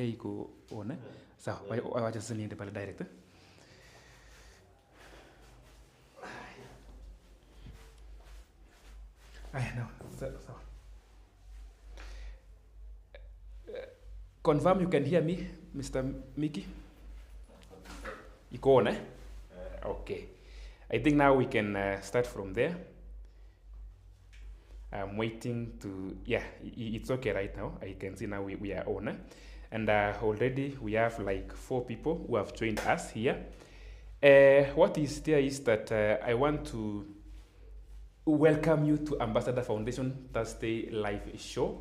iko on sawa, wacha sasa niende pale direct. Aya, no, sawa. Confirm you can hear me, Mr. Mickey? Iko on, eh? Okay. I think now we can start from there. I'm waiting to, yeah, it's okay right now. I can see now we are on. And already we have like 4 people who have joined us here. What is there is that I want to welcome you to Ambassador Foundation Thursday live show.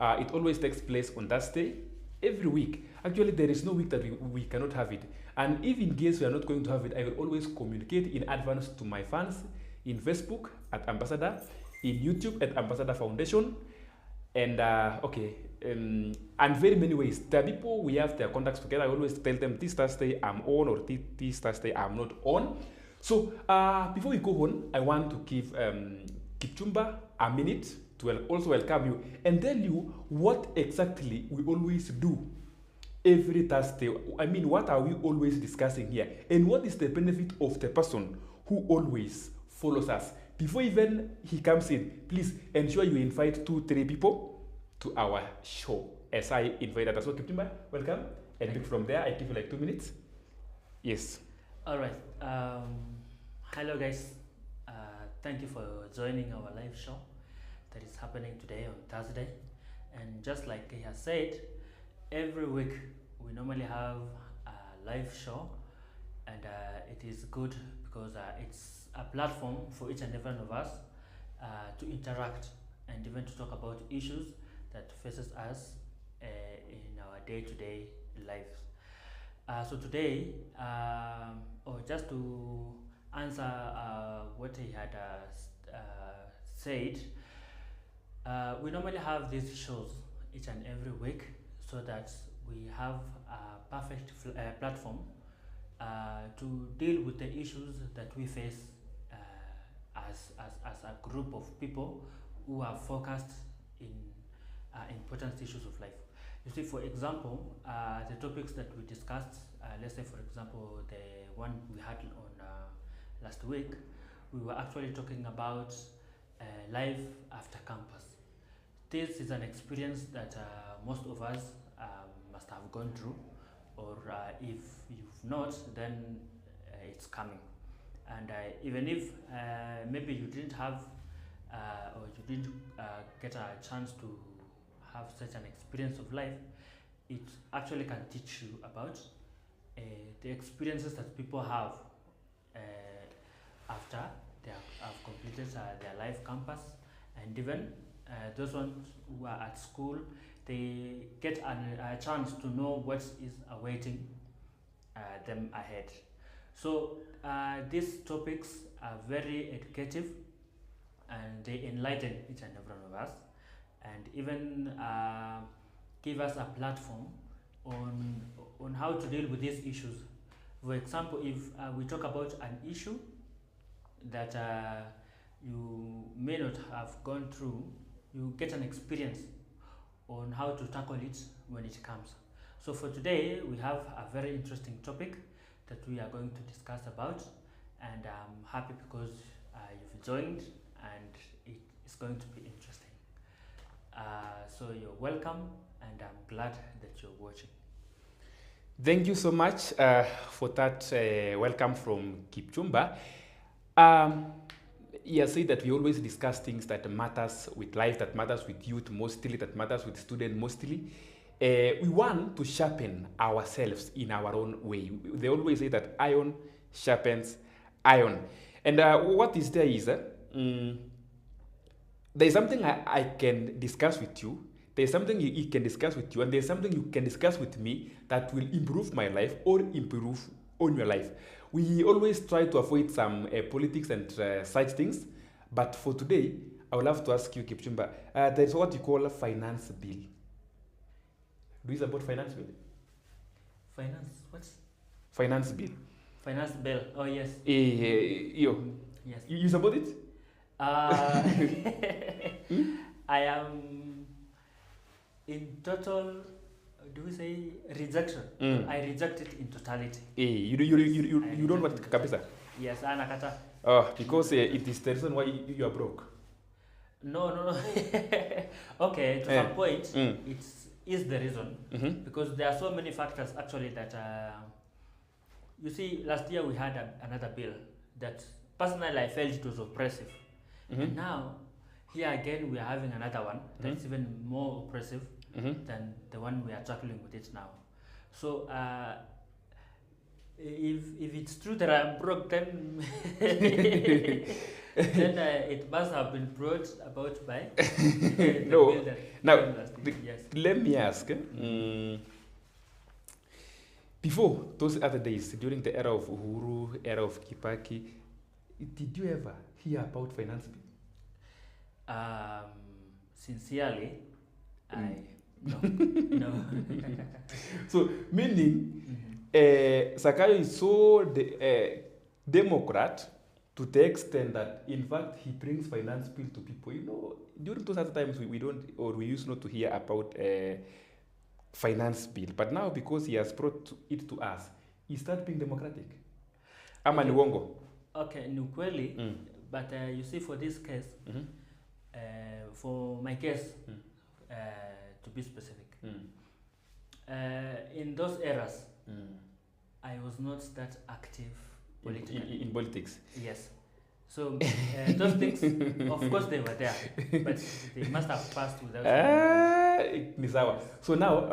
It always takes place on Thursday every week. Actually, there is no week that we cannot have it. And if in case we are not going to have it, I will always communicate in advance to my fans in Facebook at Ambassador, in YouTube at Ambassador Foundation, and and very many ways. There are people we have their contacts together. I always tell them this Thursday I'm on, or this Thursday I'm not on. So before we go on, I want to give Kipchumba a minute to also welcome you and tell you what exactly we always do every Thursday. I mean, what are we always discussing here? And what is the benefit of the person who always follows us? Before even he comes in, please ensure you invite 2-3 people to our show. As I invited us. So Kipchumba, welcome. And from there, I give you like 2 minutes. Yes. All right. Hello, guys. Thank you for joining our live show that is happening today on Thursday. And just like he has said, every week we normally have a live show, and it is good because it's a platform for each and every one of us to interact and even to talk about issues that faces us in our day-to-day lives. So today, or just to answer what he had said, we normally have these shows each and every week so that we have a perfect platform to deal with the issues that we face as a group of people who are focused in important issues of life. You see, for example, the topics that we discussed, let's say for example, the one we had on last week, we were actually talking about life after campus. This is an experience that most of us must have gone through, or if you've not, then it's coming. And even if maybe you didn't have or you didn't get a chance to have such an experience of life, it actually can teach you about the experiences that people have after they have completed their life campus, and even those ones who are at school, they get a chance to know what is awaiting them ahead. So these topics are very educative, and they enlighten each and every one of us, and even give us a platform on how to deal with these issues. For example, if we talk about an issue that you may not have gone through, you get an experience on how to tackle it when it comes. So for today, we have a very interesting topic that we are going to discuss about, and I'm happy because you've joined and it is going to be interesting. So you're welcome, and I'm glad that you're watching. Thank you so much for that welcome from Kipchumba. He has said that we always discuss things that matters with life, that matters with youth mostly, that matters with students mostly. We want to sharpen ourselves in our own way. They always say that iron sharpens iron. And what is there is, there's something I can discuss with you, there's something you can discuss with you, and there's something you can discuss with me that will improve my life or improve on your life. We always try to avoid some politics and such things, but for today, I would love to ask you, Kipchumba, there is what you call a finance bill. Do you support finance bill? Finance, what? Finance bill. Finance bill, oh yes. Yes. You support it? I am in total do we say rejection? Mm. I reject it in totality. You don't want kabisa. Yes, anakata. Because it is the reason why you are broke. No. Okay, to some point, it is the reason because there are so many factors actually that you see. Last year we had another bill that personally I felt it was oppressive, and now here again we are having another one that's even more oppressive than the one we are tackling with it now. So if it's true that I'm broke, then then it must have been brought about by the No. bill that Now, came last year. Yes. let me ask. Before those other days, during the era of Uhuru, era of Kibaki, did you ever hear about finance bill? Sincerely, I no. So, meaning, Sakayo is so Democrat to the extent that, in fact, he brings finance bill to people. You know, during those other times, we used not to hear about finance bill. But now, because he has brought it to us, he starts being democratic. Ama ni uongo. Okay, ni ukweli, but you see, for this case, for my case, to be specific, in those eras, I was not that active politically. In politics. Yes. So those things, of course, they were there, but they must have passed without. Nisawa. So now,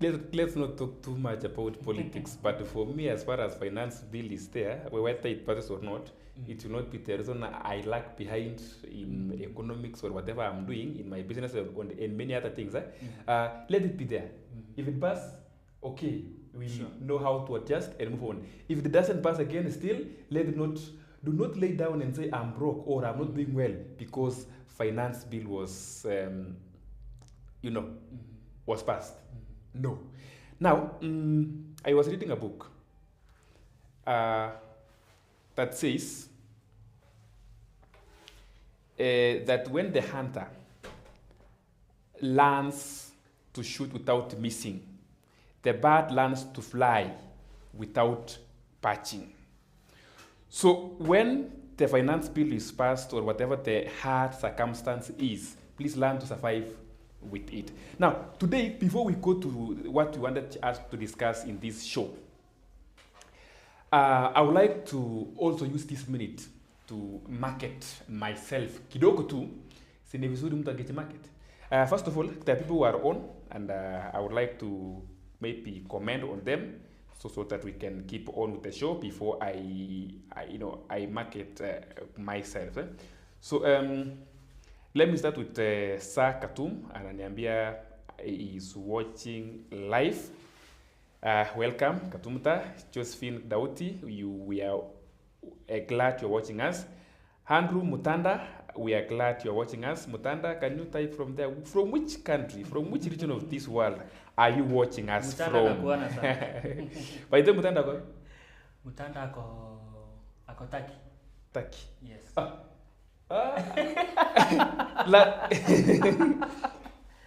let's not talk too much about politics. But for me, as far as finance bill is there, whether it passes or not, it will not be the reason I lag behind in economics or whatever I'm doing in my business and many other things. Let it be there. If it passes, okay, we know how to adjust and move on. If it doesn't pass again, still do not lay down and say I'm broke or I'm not doing well because finance bill was, was passed. No. Now, I was reading a book that says that when the hunter learns to shoot without missing, the bird learns to fly without perching. So when the finance bill is passed or whatever the hard circumstance is, please learn to survive with it. Now, today, before we go to what we wanted us to discuss in this show, I would like to also use this minute to market myself. Kidogo tu, sini vizuri mtu market. First of all, there are people who are on, and I would like to maybe comment on them so that we can keep on with the show before I market myself. So let me start with Sir Katum, ananiambia is watching live. Welcome, Katumta. Josephine Dauti, we are glad you're watching us. Andrew Mutanda, we are glad you're watching us. Mutanda, can you type from there? From which country, from which region of this world are you watching us Mutanda from? By the way, Mutanda go? Mutanda ako Turkey. Turkey. Yes.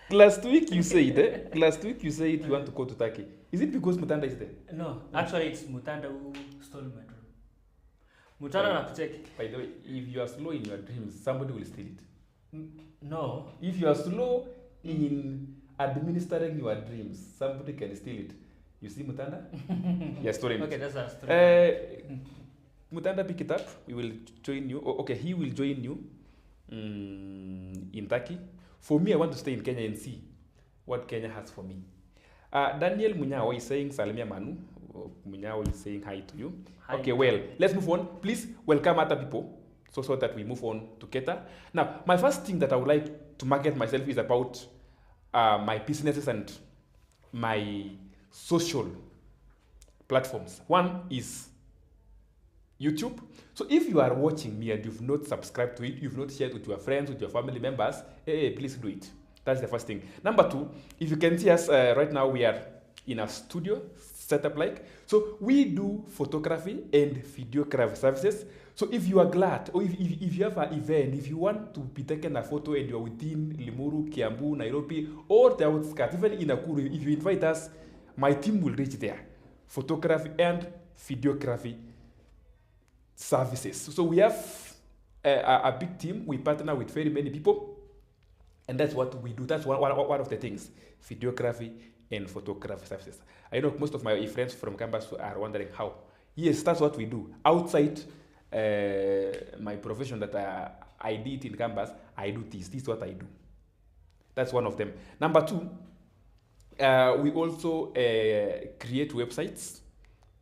Last week you said you want to go to Turkey. Is it because Mutanda is there? No, actually it's Mutanda who stole my dream. Mutanda nakucheki. By the way, if you are slow in your dreams, somebody will steal it. No. If you are slow in administering your dreams, somebody can steal it. You see Mutanda? Yes, story. Okay, that's a story. Mutanda, pick it up. We will join you. Okay, he will join you in Turkey. For me, I want to stay in Kenya and see what Kenya has for me. Daniel Munyao is saying Salimia Manu. Munyao is saying hi to you. Hi. Okay, well, let's move on. Please welcome other people so that we move on together. Now, my first thing that I would like to market myself is about my businesses and my social platforms. One is YouTube. So if you are watching me and you've not subscribed to it, you've not shared with your friends, with your family members, hey, please do it. That's the first thing. Number two, if you can see us right now, we are in a studio setup like. So we do photography and videography services. So if you are glad, or if you have an event, if you want to be taken a photo and you're within Limuru, Kiambu, Nairobi, or the outskirts, even in Nakuru, if you invite us, my team will reach there. Photography and videography services. So we have a big team. We partner with very many people, and that's what we do. That's one of the things, videography and photography services. I know most of my friends from campus are wondering how. Yes, that's what we do. Outside my profession that I did in campus, I do this. This is what I do. That's one of them. Number two, we also create websites.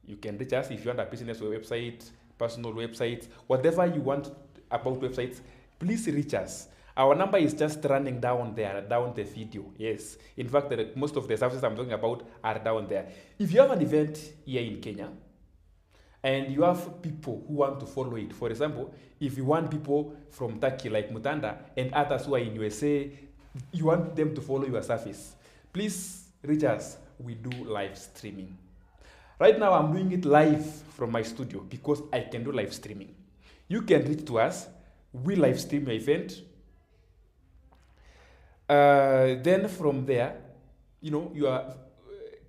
You can reach us if you want a business website, personal websites, whatever you want about websites, please reach us. Our number is just running down there, down the video. Yes. In fact, most of the services I'm talking about are down there. If you have an event here in Kenya, and you have people who want to follow it, for example, if you want people from Turkey like Mutanda and others who are in USA, you want them to follow your service, please reach us. We do live streaming. Right now, I'm doing it live from my studio because I can do live streaming. You can reach to us. We live stream your event. Then from there, your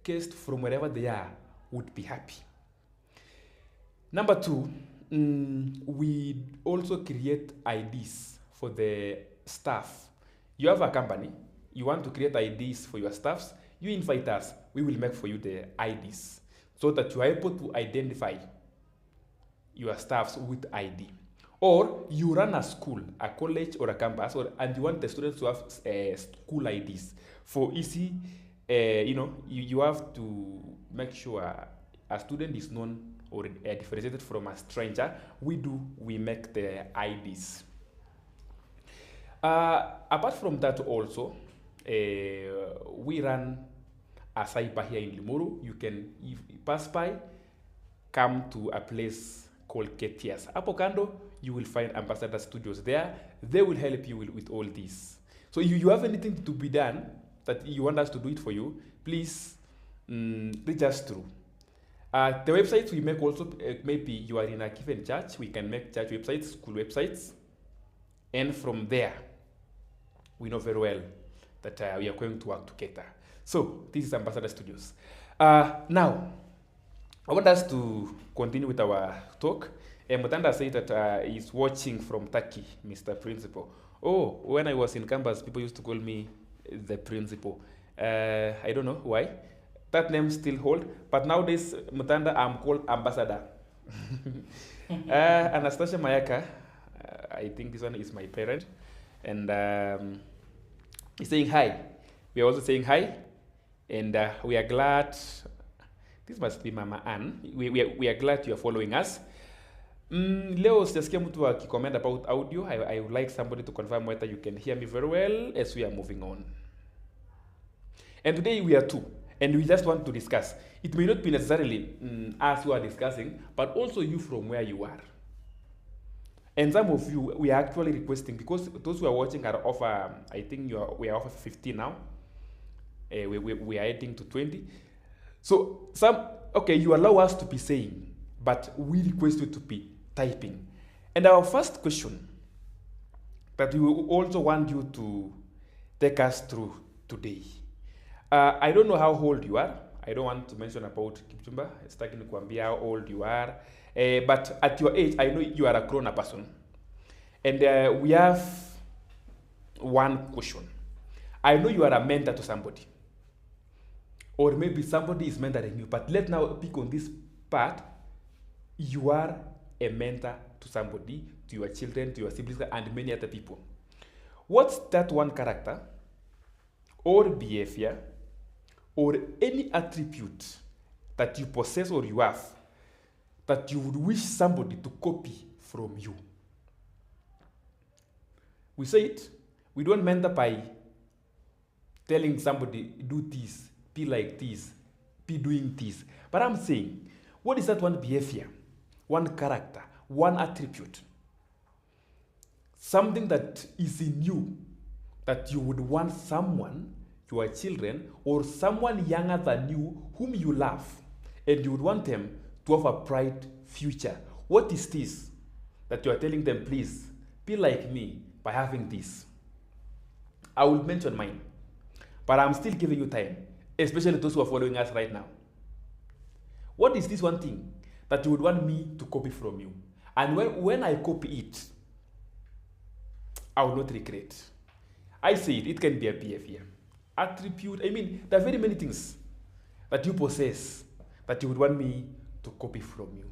guests from wherever they are would be happy. Number two, we also create IDs for the staff. You have a company, you want to create IDs for your staffs, you invite us, we will make for you the IDs so that you are able to identify your staffs with ID. Or you run a school, a college or a campus, and you want the students to have school IDs. For easy, you have to make sure a student is known or differentiated from a stranger. We make the IDs. Apart from that also, we run a cyber here in Limuru. You can, if you pass by, come to a place called Ketias. Apokando, you will find Ambassador Studios there. They will help you with all this. So if you have anything to be done that you want us to do it for you, please reach us through. The websites we make also, maybe you are in a given church, we can make church websites, school websites. And from there, we know very well that we are going to work together. So this is Ambassador Studios. Now, I want us to continue with our talk. Mutanda said that he's watching from Turkey, Mr. Principal. Oh, when I was in campus, people used to call me the principal. I don't know why. That name still hold, but nowadays, Mutanda, I'm called Ambassador. Anastasia Mayaka, I think this one is my parent, and he's saying hi. We are also saying hi, and we are glad. This must be Mama Ann. We are glad you are following us. Leo sijasikia mtu akicomment about audio. I would like somebody to confirm whether you can hear me very well as we are moving on. And today we are two, and we just want to discuss. It may not be necessarily us who are discussing, but also you from where you are. And some of you, we are actually requesting, because those who are watching are over, I think we are over 15 now. We are heading to 20. So you allow us to be saying, but we request you to be typing. And our first question that we also want you to take us through today. I don't know how old you are. I don't want to mention about Kipchumba. It's talking to how old you are. But at your age, I know you are a grown-up person. And we have one question. I know you are a mentor to somebody. Or maybe somebody is mentoring you. But let's now pick on this part. You are a mentor to somebody, to your children, to your siblings, and many other people. What's that one character or behavior or any attribute that you possess or you have that you would wish somebody to copy from you? We say it. We don't mentor by telling somebody, do this, be like this, be doing this. But I'm saying, what is that one behavior, one character, one attribute? Something that is in you that you would want someone, your children, or someone younger than you whom you love, and you would want them to have a bright future. What is this that you are telling them, please be like me by having this? I will mention mine, but I'm still giving you time, especially those who are following us right now. What is this one thing that you would want me to copy from you? And when I copy it, I will not regret. I say it can be a behavior, attribute. I mean, there are very many things that you possess that you would want me to copy from you.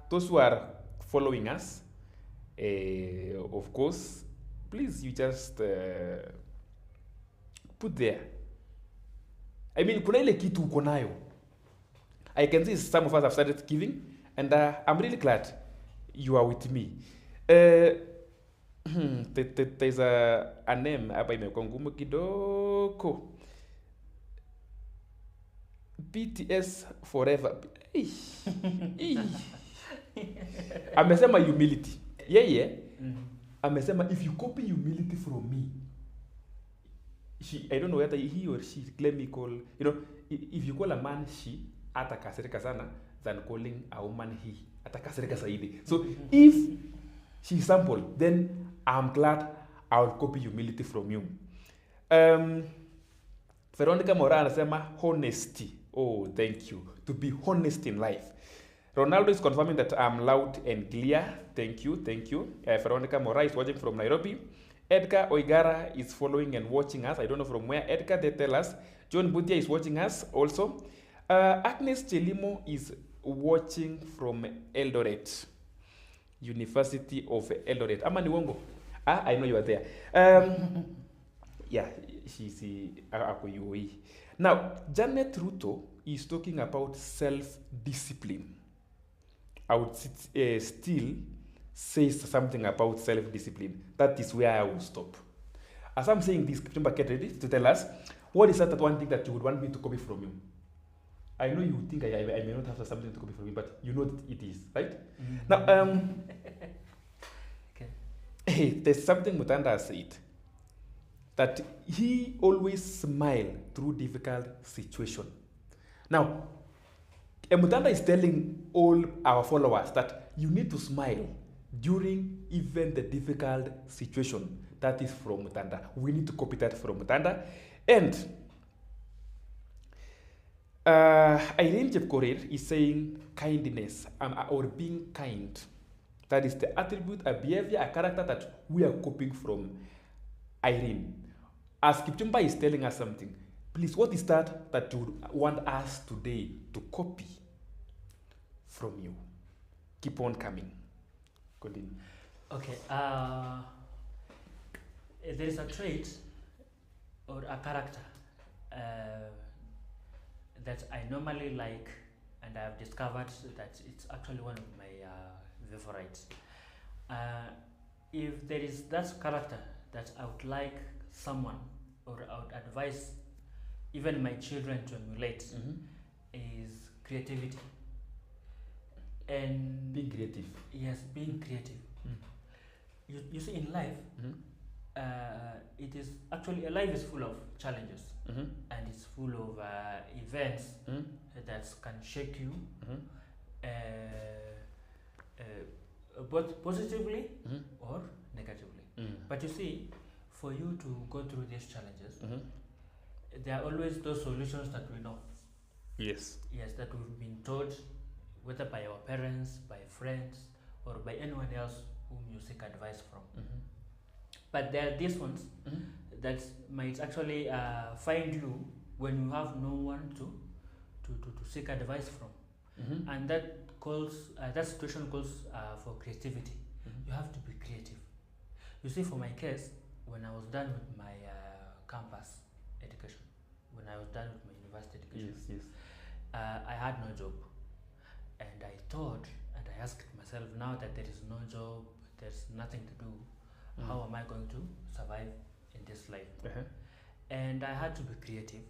Those who are following us, of course, please you just put there. I mean, kuna ile kitu uko nayo. I can see some of us have started giving, and I'm really glad you are with me. There's a name hapa imekuwa ngumu kidogo. BTS forever. Amesema humility. Yeah. Amesema if you copy humility from me, I don't know whether he or she, let me call, if you call a man she, atakasirika sana than calling a woman he, atakasirika zaidi. So if she sampled, then I'm glad I'll copy humility from you. Veronica Mora anasema honesty. Oh, thank you. To be honest in life. Ronaldo is confirming that I'm loud and clear. Thank you. Veronica Mora is watching from Nairobi. Edgar Oigara is following and watching us. I don't know from where. Edgar, they tell us. John Budia is watching us also. Agnes Chelimo is watching from Eldoret. University of Eldoret. Ama ni wongo? I know you are there. Yeah, she's ako UOE. Now, Janet Ruto is talking about self-discipline. I would still say something about self-discipline. That is where I will stop. As I'm saying this, Kipchumba, get ready to tell us, what is that one thing that you would want me to copy from you? I know you think I may not have something to copy from you, but you know that it is, right? Now, okay. There's something Mutanda said, that he always smiled through difficult situation. Now, Mutanda is telling all our followers that you need to smile during even the difficult situation. That is from Mutanda. We need to copy that from Mutanda. And Irene Jepkorir is saying kindness or being kind. That is the attribute, a behavior, a character that we are copying from Irene. As Kipchumba is telling us something, please, what is that you would want us today to copy from you? Keep on coming. Continue. Okay. There is a trait or a character that I normally like, and I have discovered that it's actually one of my favorites. If there is that character that I would like someone, or I would advise even my children to emulate, is creativity. And being creative. Yes, being creative. You see, in life, it is actually, life is full of challenges, and it's full of events that can shake you, both positively or negatively. But you see, for you to go through these challenges, there are always those solutions that we know. Yes. Yes, that we've been taught, whether by our parents, by friends, or by anyone else whom you seek advice from. But there are these ones that might actually find you when you have no one to seek advice from. And that situation calls for creativity. You have to be creative. You see, for my case, when I was done with my campus education, when I was done with my university education, I had no job. And I thought, and I asked myself, now that there is no job, there's nothing to do, how am I going to survive in this life? And I had to be creative.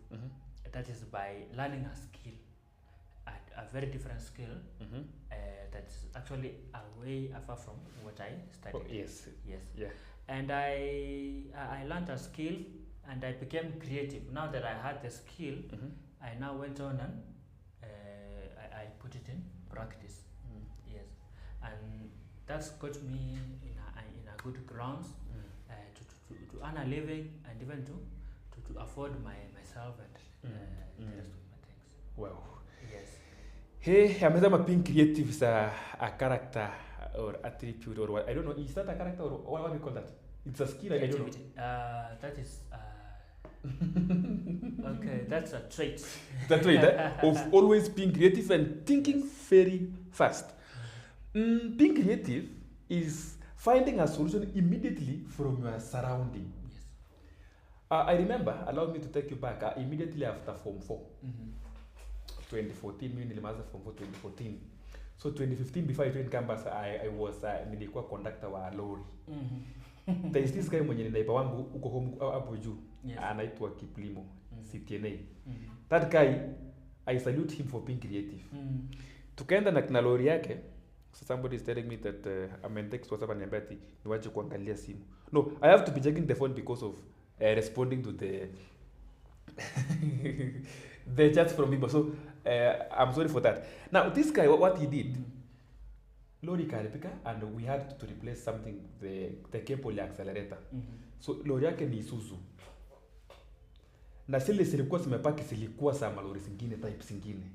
That is by learning a skill, a very different skill, that's actually way far from what I studied. Oh, yes. Yeah. And I learned a skill, and I became creative. Now that I had the skill, I now went on and I put it in practice. Yes, and that's got me in a good grounds to earn a living and even to afford myself and the rest of my things. Wow. Yes. Hey, amesema being creative is a character or attribute or what? I don't know. Is that a character or what do you call that? It's a skill. I don't know. That is okay. That's a trait. That way, of always being creative and thinking very fast. Being creative is finding a solution immediately from your surrounding. Yes. I remember, allow me to take you back, immediately after Form 4, 2014, nilimaliza Form 4 2014. So 2015, before I joined campus, I was nilikuwa conductor wa lorry. There is this guy mwenye naiba wangu uko home hapo juu. Yes. Anaitwa Kiplimo, CTNA. That guy, I salute him for being creative. Tukaenda na lorry yake. So somebody is telling me that text WhatsApp and ati niwache kuangalia simu. No, I have to be checking the phone because of responding to the the chats from people. So I'm sorry for that. Now this guy, what he did, lorry karipika, and we had to replace something, the cable ya accelerator. So lorry yake ni Isuzu. Na zile zilikuwa zimepaki zilikuwa za malori zingine type zingine.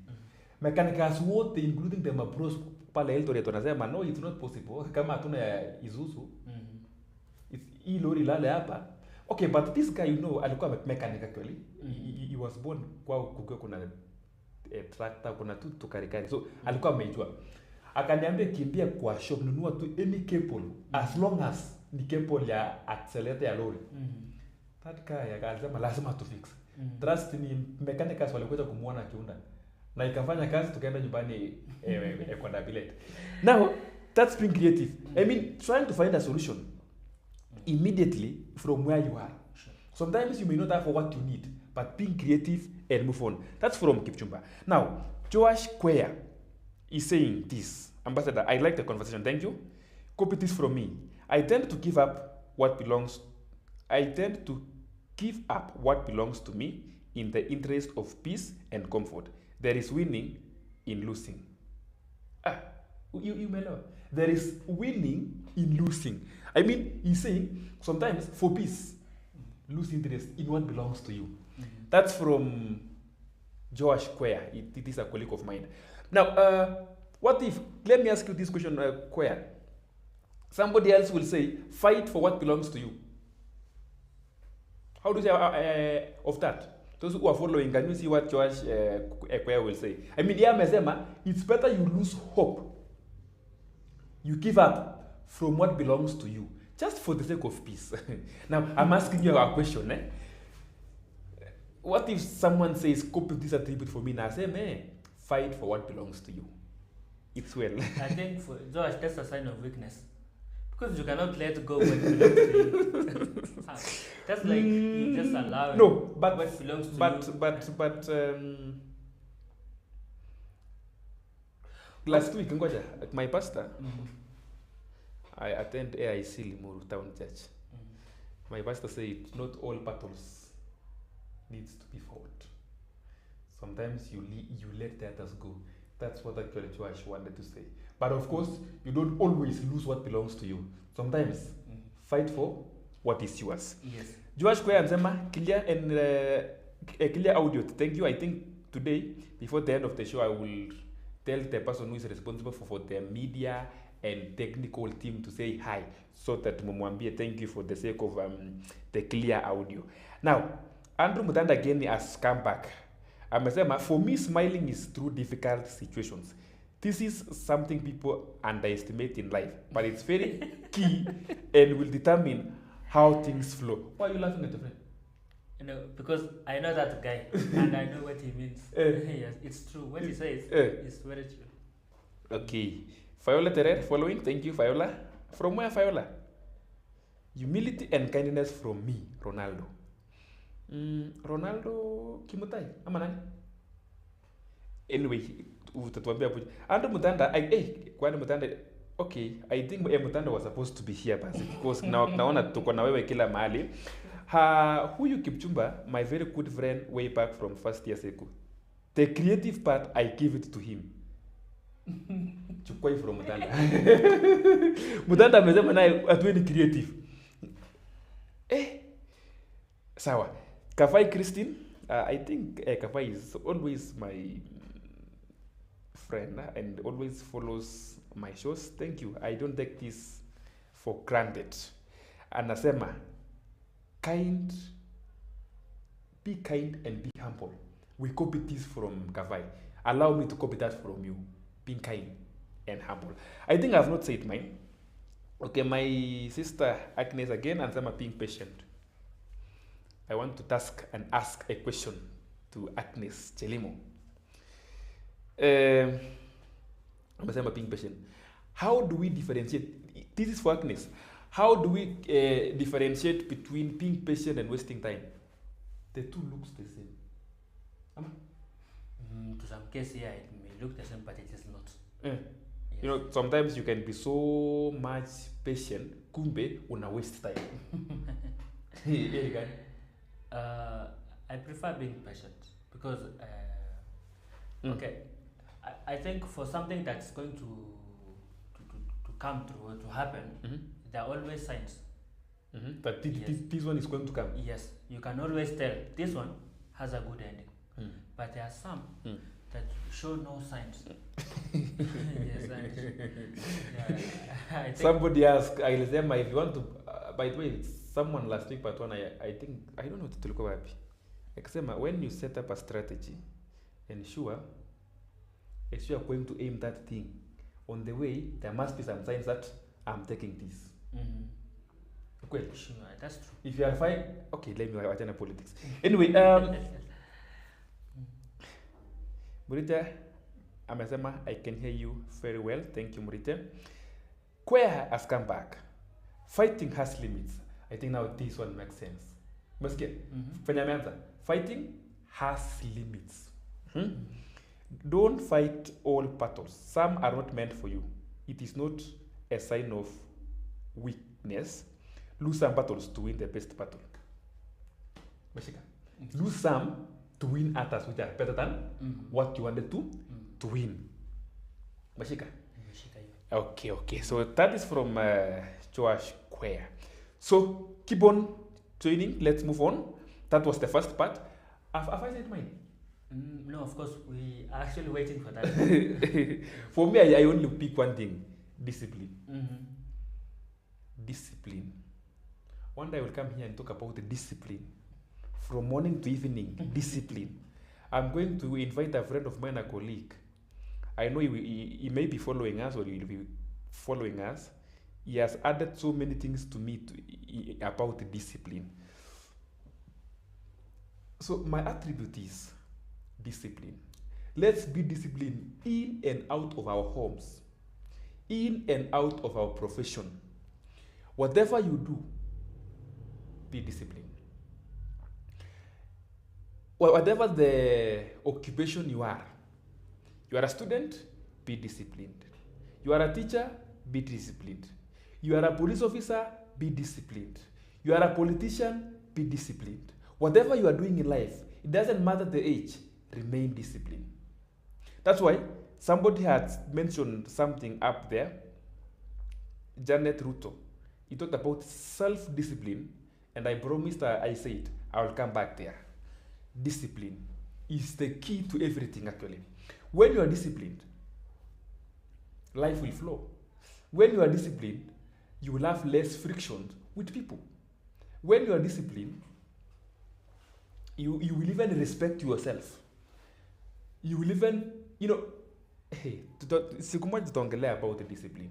Mechanicals wote including the mabros pale Eldoret wanasema no, it's not possible kama hatuna ya Isuzu. Hii lori lale hapa. Okay, but this guy, you know, alikuwa mechanic actually. He was born kwa kukiwa kuna tractor, kuna tu karikari. So alikuwa ameijua. Akaniambia kimbia kwa shop, nunua tu any cable as long as ni cable ya accelerator ya lori. That guy akasema lazima tu fix. Trust me, mechanicals walikuja kumuona akiunda. Na ikafanya kazi, tukaenda nyumbani kwa dabilet. Now, that's being creative. I mean, trying to find a solution immediately from where you are. Sure. Sometimes you may not have what you need, but being creative and move on. That's from Kipchumba. Now, Joash Kwea is saying this. Ambassador, I like the conversation. Thank you. Copy this from me. I tend to give up what belongs to me in the interest of peace and comfort. There is winning in losing. You may know. There is winning in losing. I mean, he's saying sometimes for peace, lose interest in what belongs to you. That's from Joash Kwea. It is a colleague of mine. Now, what if, let me ask you this question, Kwea. Somebody else will say, fight for what belongs to you. How do you say of that? Those who are following, can you see what Joash Kwea will say? I mean, it's better you lose hope. You give up from what belongs to you, just for the sake of peace. Now, I'm asking you a question. What if someone says, copy this attribute for me? Now, I say, fight for what belongs to you. It's well. I think for Josh, that's a sign of weakness. Because you cannot let go what belongs to you. That's like you just allow what belongs to you. But last week, my pastor, I attend AIC Limuru Town Church. My pastor said, not all battles needs to be fought. Sometimes you let the others go. That's what actually Joash wanted to say. But of course, you don't always lose what belongs to you. Sometimes fight for what is yours. Yes. Joash Kwea Nzema, clear and clear audio. Thank you. I think today, before the end of the show, I will tell the person who is responsible for the media and technical team to say hi, so that mumwambie thank you for the sake of the clear audio. Now, Andrew Mutanda again has come back. Amesema, for me, smiling is through difficult situations. This is something people underestimate in life, but it's very key and will determine how things flow. Why are you laughing at your friend? You know, because I know that guy and I know what he means. Yes, it's true. What he says is very true. Okay. Viola Terrer following. Thank you, Viola. From where, Viola? Humility and kindness from me, Ronaldo. Ronaldo Kimutai. Ama nani? Anyway, utatuambia hapo. Ando Mutanda, kwani Mutanda, okay, I think Mutanda was supposed to be here because naona tuko na wewe kila mahali. Huyu Kipchumba, my very good friend way back from first year Seku. The creative part, I give it to him. Chukwai from Mutanda. Mutanda amesema naye atueni creative. Sawa. Kafai Christine, I think Kafai is always my friend and always follows my shows. Thank you. I don't take this for granted. Anasema, be kind and be humble. We copy this from Kafai. Allow me to copy that from you. Being kind and humble. I think I've not said mine. Okay, my sister Agnes again, and I'm being patient. I want to ask a question to Agnes Chelimo. I'm being patient. How do we differentiate? This is for Agnes. How do we differentiate between being patient and wasting time? The two looks the same. To some cases, yeah, it may look the same, but it is not. Yes. Yes. Sometimes you can be so much patient, kumbe una waste time. I prefer being patient because, okay, I think for something that's going to come through or to happen, there are always signs. That this one is going to come. Yes, you can always tell this one has a good ending, but there are some that show no signs. Yes, I think Somebody asked, Alisema, if you want to, by the way, someone last week, but one, I think, I don't know to look wapi. Akasema, when you set up a strategy, ensure you're going to aim that thing. On the way, there must be some signs that I'm taking this. Okay. sure, that's true. If you are fine, okay, let me attend politics. Anyway, Murita, amesema, I can hear you very well. Thank you, Murita. Kwea has come back. Fighting has limits. I think now this one makes sense. Masikia? Fighting has limits. Don't fight all battles. Some are not meant for you. It is not a sign of weakness. Lose some battles to win the best battle. Mashika. Lose some to win others which are better than what you wanted to win. Mashika. Okay. So that is from Joash Kwea. So keep on training. Let's move on. That was the first part. Have I said mine? No, of course, we are actually waiting for that. For me, I only pick one thing: discipline. Discipline. One day I will come here and talk about the discipline. From morning to evening, discipline. I'm going to invite a friend of mine, a colleague. I know he may be following us or he will be following us. He has added so many things to me about the discipline. So my attribute is discipline. Let's be disciplined in and out of our homes, in and out of our profession. Whatever you do, be disciplined. Whatever the occupation you are a student, be disciplined. You are a teacher, be disciplined. You are a police officer, be disciplined. You are a politician, be disciplined. Whatever you are doing in life, it doesn't matter the age, remain disciplined. That's why somebody had mentioned something up there, Janet Ruto. He talked about self-discipline, and I promised her, I said, I will come back there. Discipline is the key to everything, actually. When you are disciplined, life will flow. When you are disciplined, you will have less friction with people. When you are disciplined, you will even respect yourself. You will even, siku moja tutaongelea about the discipline.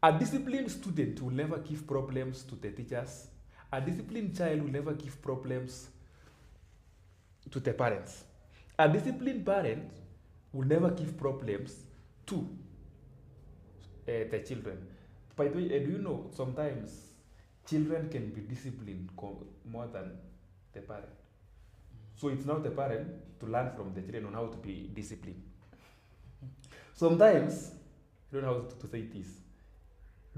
A disciplined student will never give problems to the teachers. A disciplined child will never give problems to the parents. A disciplined parent will never give problems to the children. By the way, do you know sometimes children can be disciplined more than the parent? So it's now the parent to learn from the children on how to be disciplined. Sometimes, I don't know how to say this.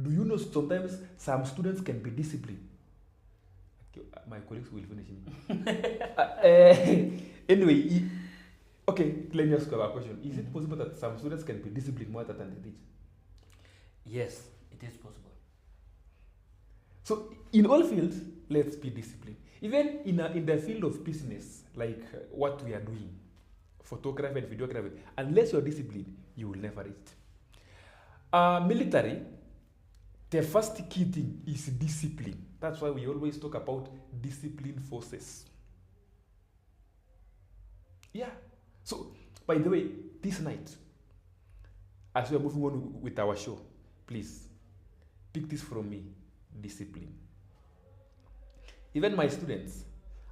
Do you know sometimes some students can be disciplined? My colleagues will finish me. Anyway, Okay, let me ask you a question. Is it possible that some students can be disciplined more than the teacher? Yes, it is possible. So in all fields, let's be disciplined. Even in the field of business, like what we are doing, photography and videography, unless you're disciplined, you will never reach. Military, the first key thing is discipline. That's why we always talk about disciplined forces. Yeah. So, by the way, this night, as we are moving on with our show, please pick this from me: discipline. Even my students,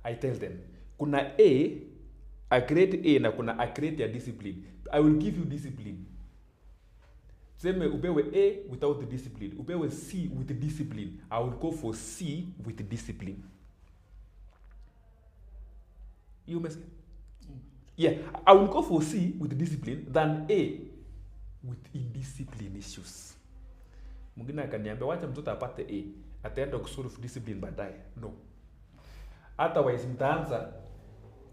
I tell them, kuna a grade A na kuna a grade ya discipline. I will give you discipline. Seme upewe A without the discipline, upewe C with the discipline. I will go for C with the discipline. You must. Yeah, I will go for C with the discipline than A with indiscipline issues. Mwingine akaniambia wacha mtoto apate A, ataenda kusolve discipline baadaye. No. Otherwise mtaanza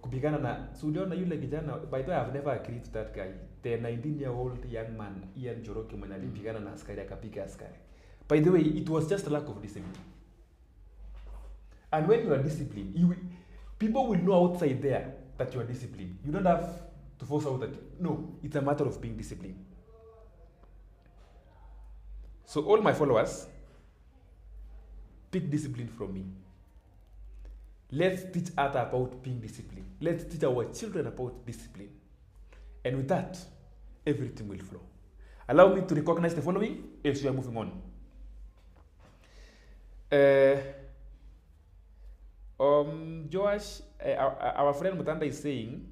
kupigana na uliona yule kijana. By the way, I've never agreed to that guy. The 19-year-old young man Ian Njoroge mwenye alipigana na askari akapiga askari. By the way, it was just a lack of discipline. And when you are disciplined, people will know outside there that you are disciplined. You don't have to force out that. No, it's a matter of being disciplined. So all my followers, pick discipline from me. Let's teach others about being disciplined. Let's teach our children about discipline. And with that, everything will flow. Allow me to recognize the following as we are moving on. Joash, our friend Mutanda is saying,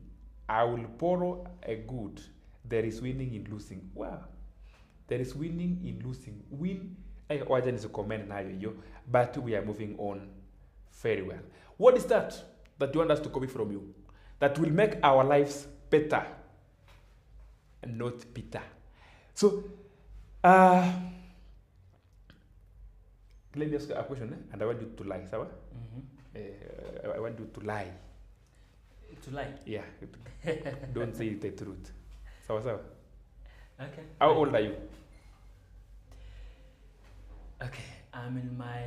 I will borrow a good. There is winning in losing. Wow. There is winning in losing. Win. Wajan is a comment now, but we are moving on very well. What is that you want us to copy from you? That will make our lives better and not bitter. So, let me ask you a question, and I want you to lie, Sawa? I want you to lie. To lie? Yeah. Don't say the truth. Sawa, Sawa? Okay. How old are you? Okay, I'm in my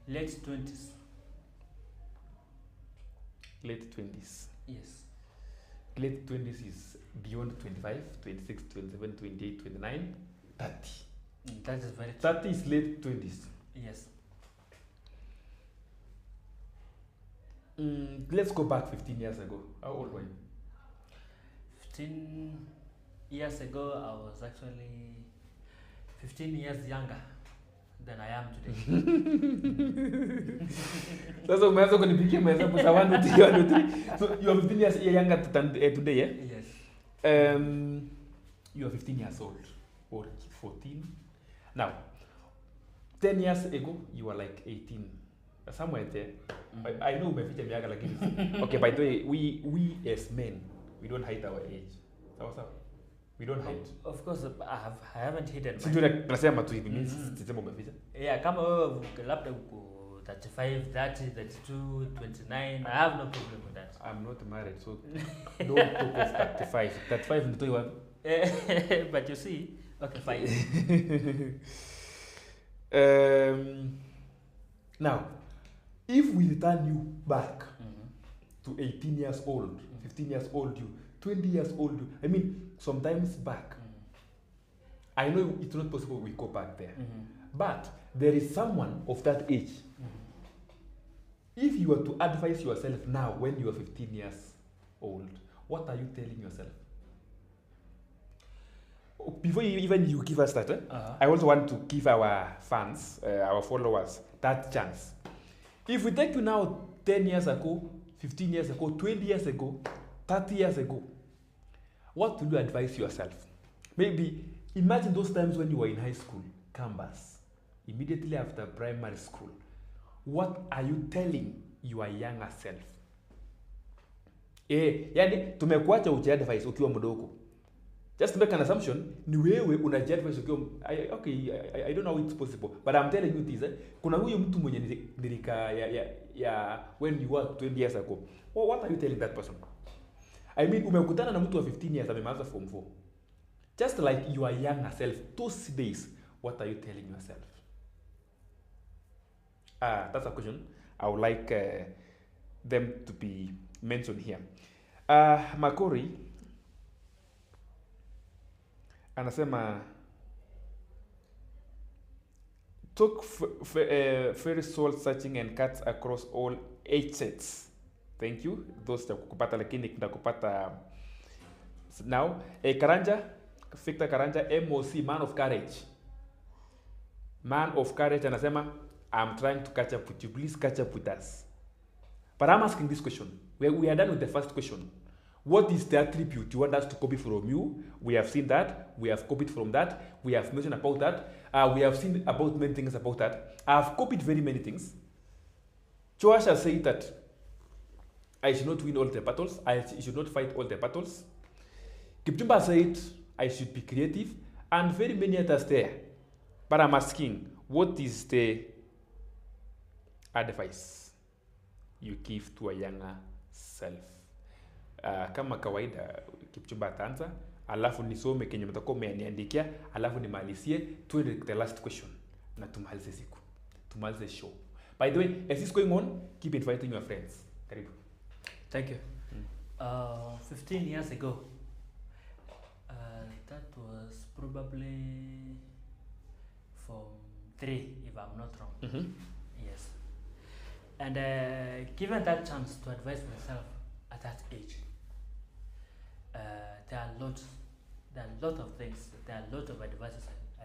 late 20s. Late 20s. Yes. Late 20s is beyond 25, 26, 27, 28, 29, 30. That is very true. 30 is late 20s. Yes. Let's go back 15 years ago. How old were you? 15 years ago, I was actually 15 years younger than I am today. Sasa umeanza kunipigia mahesabu za 1 2 3. So you are 15 years younger than today, yeah? Yes. You are 15 years old or 14. Now, 10 years ago, you were like 18. Somewhere there. I know umeficha miaka lakini. Okay, by the way, we as men, we don't hide our age. Sawa? We don't hide. Of course, I haven't hidden. Si ndio nasema tu hivi means sisema umeficha. Yeah, kama wewe labda uko 35, 30, 32, 29, I have no problem with that. I'm not married, so don't talk of 35. 35 ndio tu wapi? But you see, okay, fine. Now, if we return you back to 18 years old, 15 years old you, 20 years old you, I mean, sometimes back, I know it's not possible we go back there, but there is someone of that age. If you were to advise yourself now when you are 15 years old, what are you telling yourself? Before even you give us that, I also want to give our fans, our followers, that chance. If we take you now 10 years ago, 15 years ago, 20 years ago, 30 years ago, what will you advise yourself? Maybe imagine those times when you were in high school, campus, immediately after primary school. What are you telling your younger self? Yani tumekuacha ujiadvise ukiwa mdogo. Just to make an assumption, ni wewe unajiadvise ukiwa I don't know how it's possible, but I'm telling you this. Kuna huyo mtu mwenye nilika ya when you were 20 years ago. Well, what are you telling that person? I mean, umekutana na mtu wa 15 years amemaliza form 4. Just like you are younger self, those days, what are you telling yourself? That's a question I would like them to be mentioned here. Makori anasema took very soul searching and cuts across all 8 sets. Thank you. Those kupata lakini kupata now. Karanja, Victor Karanja, MOC, man of courage. Man of courage anasema, I'm trying to catch up with you. Please catch up with us. But I'm asking this question. We are done with the first question. What is the attribute you want us to copy from you? We have seen that. We have copied from that. We have mentioned about that. We have seen about many things about that. I have copied very many things. Joash has said that I should not win all the battles. I should not fight all the battles. Kipchumba said I should be creative. And very many others there. But I'm asking, what is the advice you give to a younger self? Kama kawaida Kipchumba ataanza, alafu nisome kenye mtakuwa mmeniandikia, alafu nimalizie to the last question na tumalize siku. Tumalize show. By the way, as this going on, keep inviting your friends. Karibu. Thank you. 15 years ago, that was probably Form 3, if I'm not wrong. Yes. And given that chance to advise myself at that age, there are a lot of things, there are a lot of advices I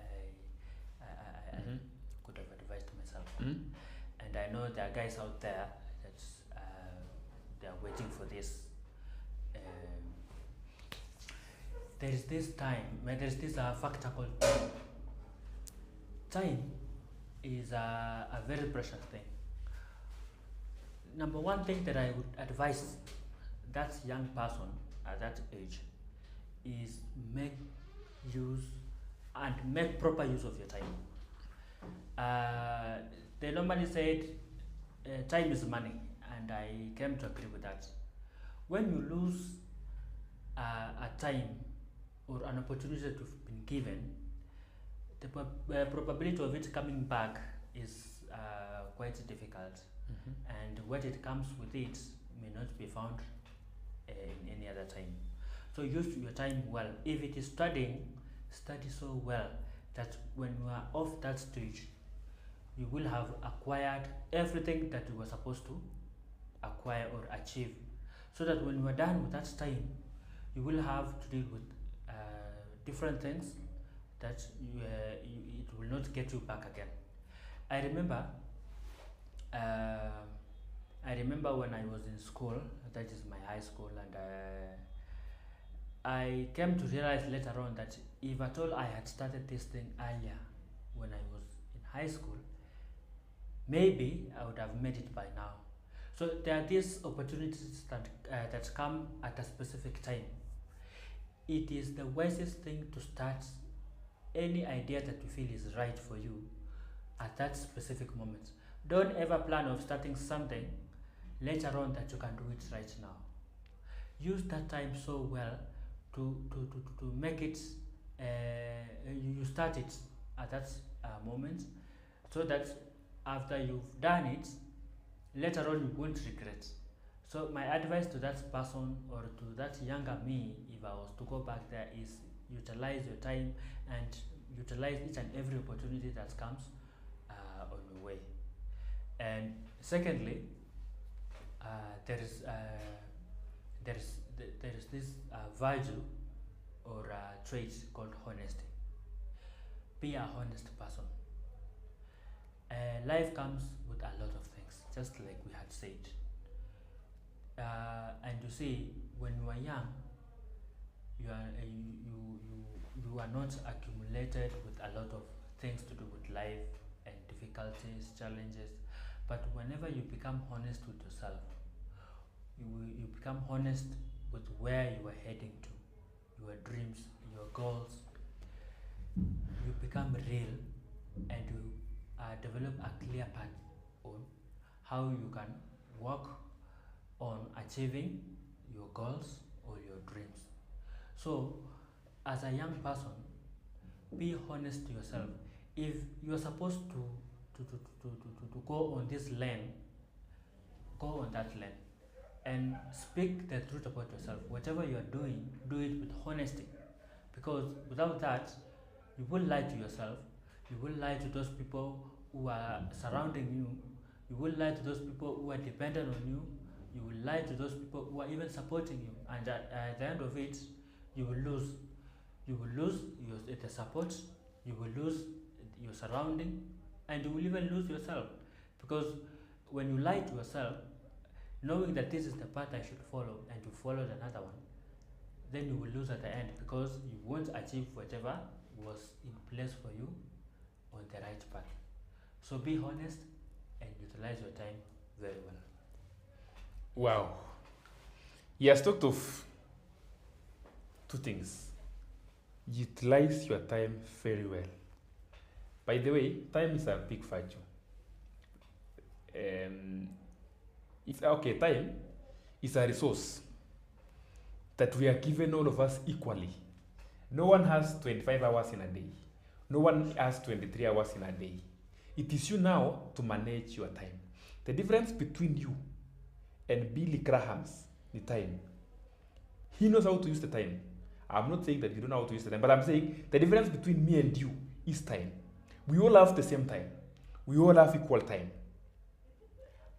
could have advised myself. And I know there are guys out there that they are waiting for this. There is this factor called time. Time is a very precious thing. Number one thing that I would advise that young person at that age is make proper use of your time. They normally said time is money, and I came to agree with that. When you lose a time or an opportunity that you've been given, the probability of it coming back is quite difficult, and what it comes with it may not be found in any other time. So use your time well. If it is studying, study so well that when you are off that stage, you will have acquired everything that you were supposed to acquire or achieve, so that when you are done with that time, you will have to deal with different things that it will not get you back again. I remember when I was in school, that is my high school, and I came to realize later on that if at all I had started this thing earlier when I was in high school, maybe I would have made it by now. So there are these opportunities that come at a specific time. It is the wisest thing to start any idea that you feel is right for you at that specific moment. Don't ever plan of starting something later on that you can do it right now. Use that time so well to make it, you start it at that moment, so that after you've done it, later on you won't regret. So my advice to that person or to that younger me, if I was to go back there, is utilize your time and utilize each and every opportunity that comes on your way. And secondly, there is this virtue or trait called honesty. Be a honest person. Life comes with a lot of things, just like we had said. And you see, when you are young, you are not accumulated with a lot of things to do with life and difficulties, challenges. But whenever you become honest with yourself, you become honest with where you are heading to, your dreams, your goals, you become real, and you develop a clear path on how you can work on achieving your goals or your dreams. So, as a young person, be honest to yourself. If you're supposed to go on this lane, go on that lane and speak the truth about yourself. Whatever you are doing, do it with honesty. Because without that, you will lie to yourself, you will lie to those people who are surrounding you, you will lie to those people who are dependent on you, you will lie to those people who are even supporting you, and at the end of it, you will lose. You will lose the support, you will lose your surrounding, and you will even lose yourself. Because when you lie to yourself, knowing that this is the path I should follow, and you follow another one, then you will lose at the end because you won't achieve whatever was in place for you on the right path. So be honest and utilize your time very well. Wow. He has talked of two things. Utilize your time very well. By the way, time is a big virtue. It's okay, time is a resource that we are given all of us equally. No one has 25 hours in a day. No one has 23 hours in a day. It is you now to manage your time. The difference between you and Billy Graham's the time. He knows how to use the time. I'm not saying that you don't know how to use the time, but I'm saying the difference between me and you is time. We all have the same time. We all have equal time.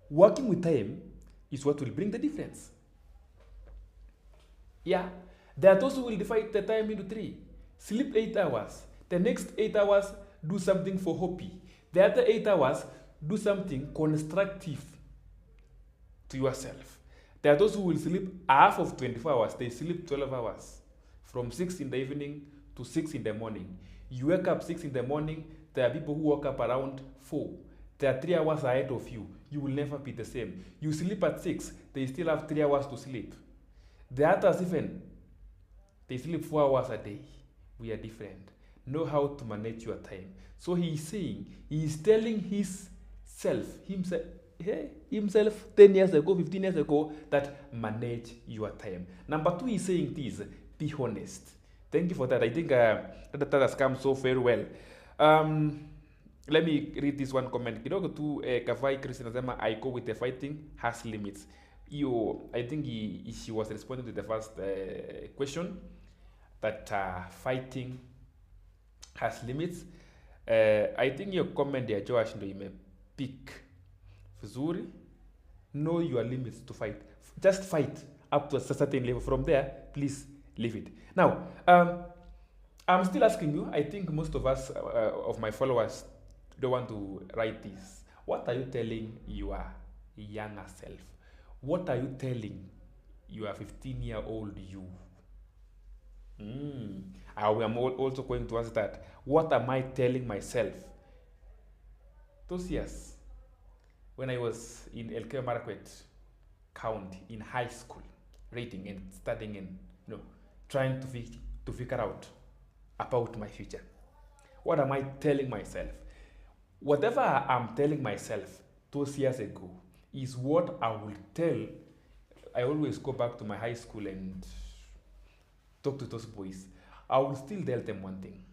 Working with time is what will bring the difference. Yeah, there are those who will divide the time into 3. Sleep 8 hours. The next 8 hours, do something for hobby. The other 8 hours, do something constructive to yourself. There are those who will sleep half of 24 hours. They sleep 12 hours. From 6 in the evening to 6 in the morning. You wake up 6 in the morning. There are people who wake up around 4. They are 3 hours ahead of you. You will never be the same. You sleep at 6. They still have 3 hours to sleep. The others even, they sleep 4 hours a day. We are different. Know how to manage your time. So he is saying, he is telling himself 10 years ago, 15 years ago, that manage your time. Number 2, he is saying this, be honest. Thank you for that. I think that has come so very well. Let me read this one comment. Kidogo tu Kavai Christian anasema I go with the fighting has limits. I think she was responding to the first question that fighting has limits. I think your comment there, Joash, ndo imepick vizuri. Know your limits to fight. Just fight up to a certain level. From there, please leave it. Now, I'm still asking you. I think most of us, of my followers, don't want to write this. What are you telling your younger self? What are you telling your 15-year-old you? I am also going to answer that. What am I telling myself? Those years, when I was in Elgeyo Marakwet County in high school, reading and studying and trying to figure out about my future. What am I telling myself? Whatever I'm telling myself those years ago is what I will tell. I always go back to my high school and talk to those boys. I will still tell them one thing.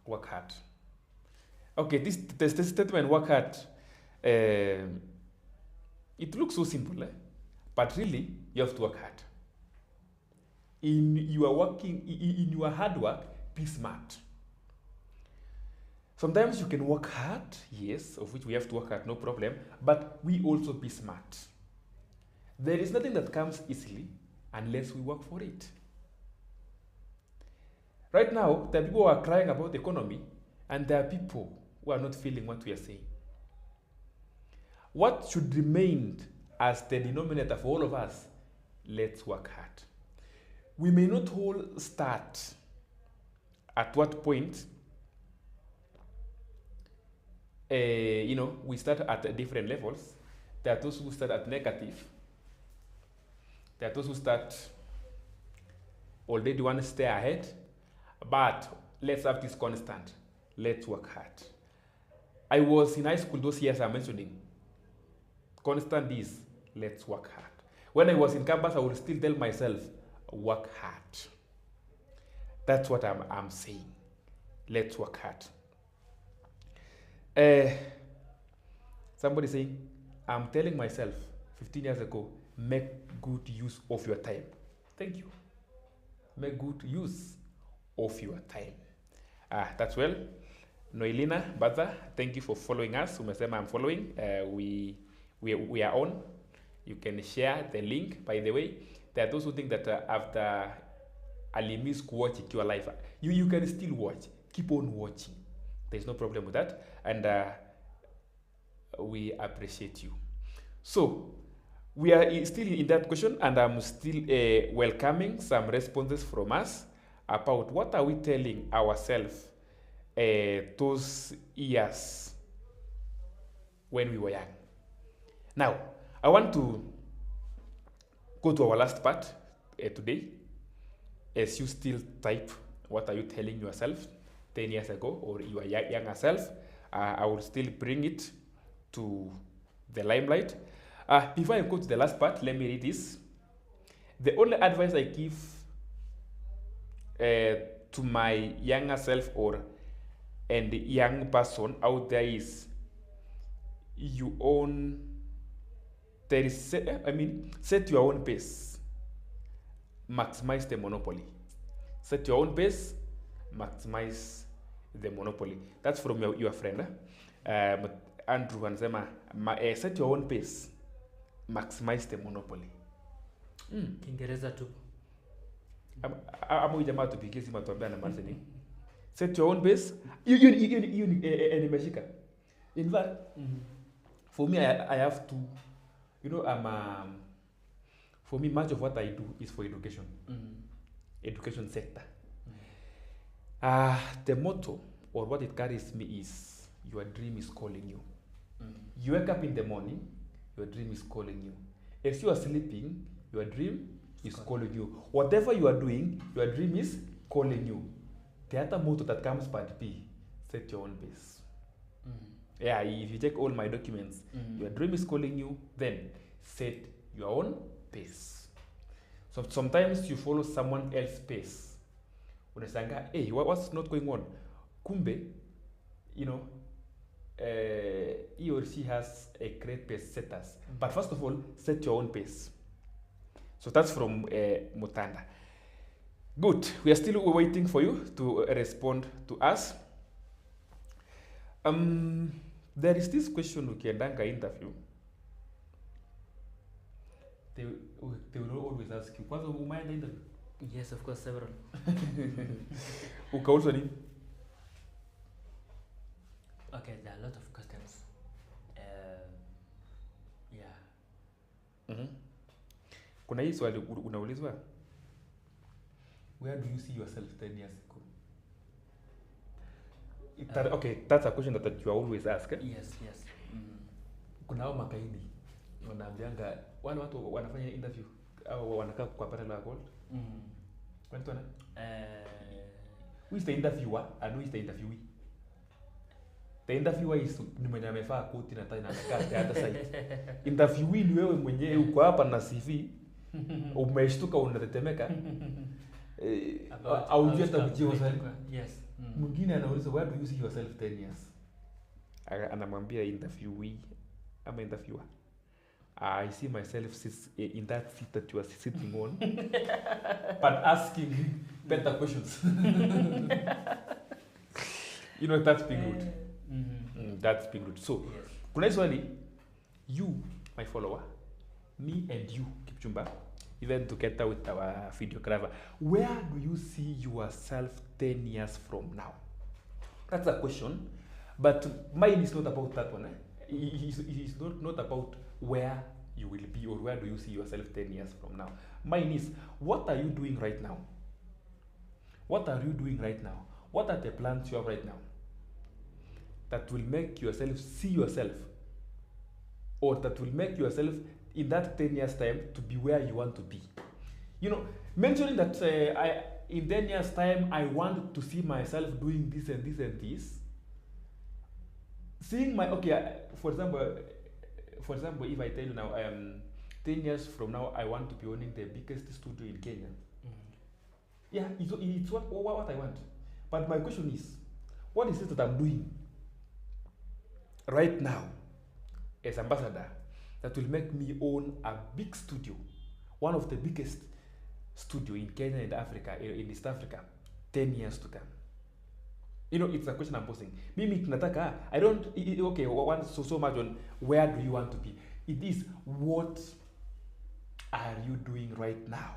Work hard. Okay, this statement, work hard, it looks so simple, but really, you have to work hard. In your hard work, be smart. Sometimes you can work hard, yes, of which we have to work hard, no problem, but we also be smart. There is nothing that comes easily unless we work for it. Right now, there are people who are crying about the economy, and there are people who are not feeling what we are saying. What should remain as the denominator for all of us? Let's work hard. We may not all start at what point. We start at different levels. There are those who start at negative. There are those who start already one step ahead. But let's have this constant. Let's work hard. I was in high school those years I'm mentioning. Constant is let's work hard. When I was in campus, I would still tell myself, work hard. That's what I'm saying. Let's work hard. Somebody saying, I'm telling myself 15 years ago, make good use of your time. Thank you. Make good use of your time. That's well. Noelina Badha, thank you for following us. Umesema I'm following. We are on. You can share the link. By the way, there are those who think that after Alimis watch it, your life, you can still watch. Keep on watching. There's no problem with that. And we appreciate you. So, we are still in that question, and I'm still welcoming some responses from us about what are we telling ourselves those years when we were young. Now, I want to go to our last part today. As you still type, what are you telling yourself 10 years ago, or your younger self? I will still bring it to the limelight. Before I go to the last part, let me read this. The only advice I give to my younger self and young person out there is, you own. Set your own pace. Maximize the monopoly. Set your own pace. Maximize the monopoly. That's from your friend. Andrew Wanzema. Set your own pace. Maximize the monopoly. Kiingereza tu. Ama jamaa tupigie simu atuambia na maana. Set your own pace. You nimeshika. In fact, for me I have to, for me, much of what I do is for education. Education sector. The motto, or what it carries me, is your dream is calling you. You wake up in the morning, your dream is calling you. As you are sleeping, your dream is calling you. Whatever you are doing, your dream is calling you. The other motto that comes part B, set your own pace. Yeah, if you check all my documents, your dream is calling you, then set your own pace. So sometimes you follow someone else's pace. Unasanga, hey, what's not going on? Kumbe, he or she has a great pace setters. But first of all, set your own pace. So that's from Mutanda. Good. We are still waiting for you to respond to us. There is this question ukiendanga interview. They will always ask you, kwanza umeenda interview? Yes, of course, several. Ukaulizwa nini? Okay, there are a lot of questions. Yeah. Kuna hii swali unaulizwa, where do you see yourself 10 years ago? Okay, that's a question that you are always asked. Yes. Kuna hao makaidi wanaambianga wale watu wanafanya interview au wanakaa kwa panel la gold. Kwani tuna who is the interviewer and who is the interviewee? The interviewer is ni mwenye amevaa koti na tai na amekaa the other side. Interviewee ni wewe mwenyewe uko hapa na CV umeshtuka unatetemeka. Au je takujiwa sana? Yes. Mwingine anauliza, where do you see yourself 10 years? Anamwambia interviewee ama interviewer, I see myself in that seat that you are sitting on, but asking better questions. That's being rude. That's being rude. So, kuna swali, you, my follower, me and you, Kipchumba, even together with our videographer, where do you see yourself 10 years from now? That's a question, but mine is not about that one. It is not about where you will be or where do you see yourself 10 years from now. Mine is, what are you doing right now? What are you doing right now? What are the plans you have right now that will make yourself see yourself, or that will make yourself in that 10 years time to be where you want to be? Mentioning that in 10 years time I want to see myself doing this and this and this. Seeing my, for example, if I tell you now, 10 years from now, I want to be owning the biggest studio in Kenya. Mm. Yeah, it's what I want. But my question is, what is it that I'm doing right now as ambassador that will make me own a big studio, one of the biggest studio in Kenya and Africa, in East Africa, 10 years to come? You know, it's a question I'm posing. Mimi tunataka, I don't, okay, one so much on where do you want to be. It is what are you doing right now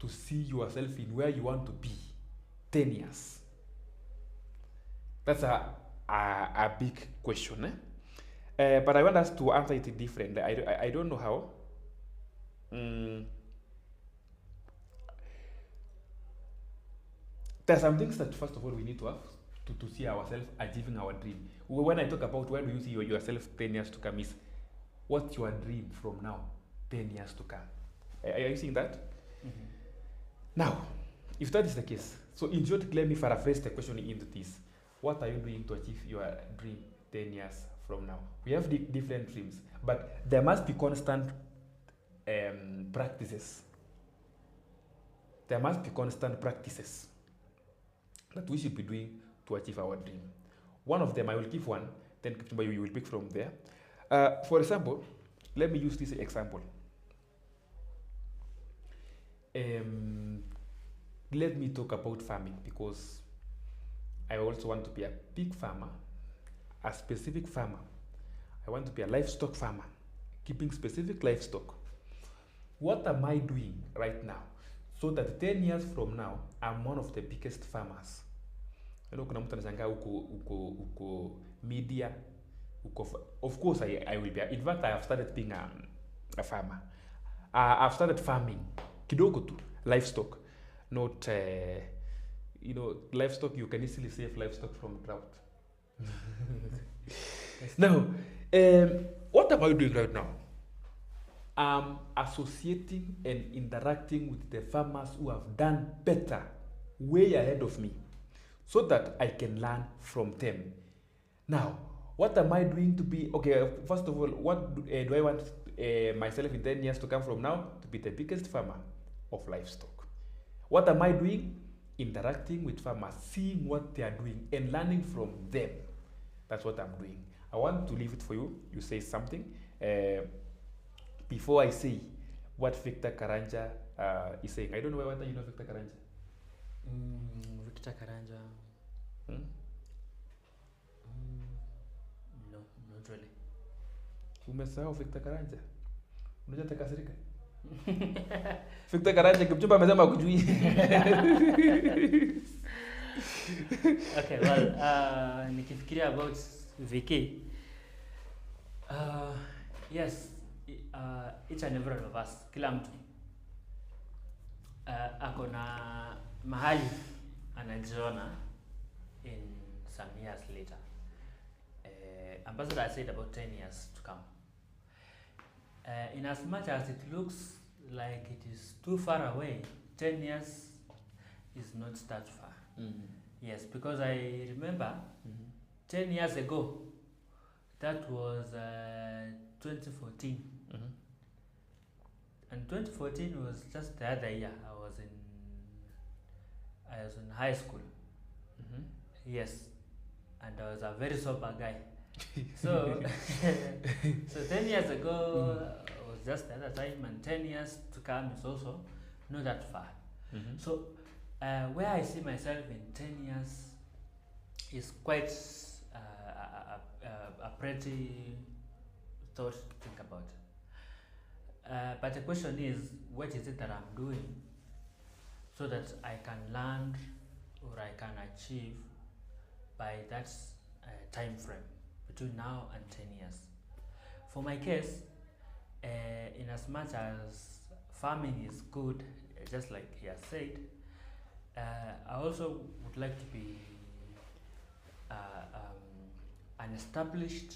to see yourself in where you want to be 10 years? That's a big question. But I want us to answer it differently. I don't know how. There are some things that, first of all, we need to have to see ourselves achieving our dream. When I talk about where do you see yourself 10 years to come, is what's your dream from now, 10 years to come? Are you seeing that? Mm-hmm. Now, if that is the case, so in short, let me paraphrase the question into this. What are you doing to achieve your dream 10 years from now? We have different dreams, but there must be constant practices. There must be constant practices that we should be doing to achieve our dream. One of them, I will give one, then you will pick from there. For example, let me use this example. Let me talk about farming, because I also want to be a big farmer, a specific farmer. I want to be a livestock farmer, keeping specific livestock. What am I doing right now so that 10 years from now, I'm one of the biggest farmers? You know, kuna mtu anashangaa uko media, of course I will be. In fact, I have started being a farmer. I've started farming, kidogo tu, livestock. Not, you know, livestock, you can easily save livestock from drought. Now, what am I doing right now? I'm associating and interacting with the farmers who have done better, way ahead of me, so that I can learn from them. Now, what am I doing to be, okay, first of all, what do I want myself in 10 years to come from now? To be the biggest farmer of livestock. What am I doing? Interacting with farmers, seeing what they are doing and learning from them. That's what I'm doing. I want to leave it for you. You say something. Before I say what Victor Karanja is saying. I don't know whether you know Victor Karanja. Victor Karanja. No, not really. Umesahau Victor Karanja? Unajua takasirika? Victor Karanja Kipchumba amesema kujui. Okay, well, nikifikiria about Vicky, yes, each and every one of us, kila mtu ako na mahali anajiona in some years later. Ambassador said about 10 years to come. In as much as it looks like it is too far away, 10 years is not that far. Mm-hmm. Yes, because I remember 10 years ago, that was 2014. Mm-hmm. And 2014 was just the other year. I was in high school. Mm-hmm. Yes, and I was a very sober guy. So, so 10 years ago was just the other time, and 10 years to come is also not that far. Mm-hmm. So, where I see myself in 10 years is quite a pretty thought to think about. But the question is, what is it that I'm doing so that I can learn or I can achieve by that time frame between now and 10 years? For my case, in as much as farming is good, just like he has said, I also would like to be an established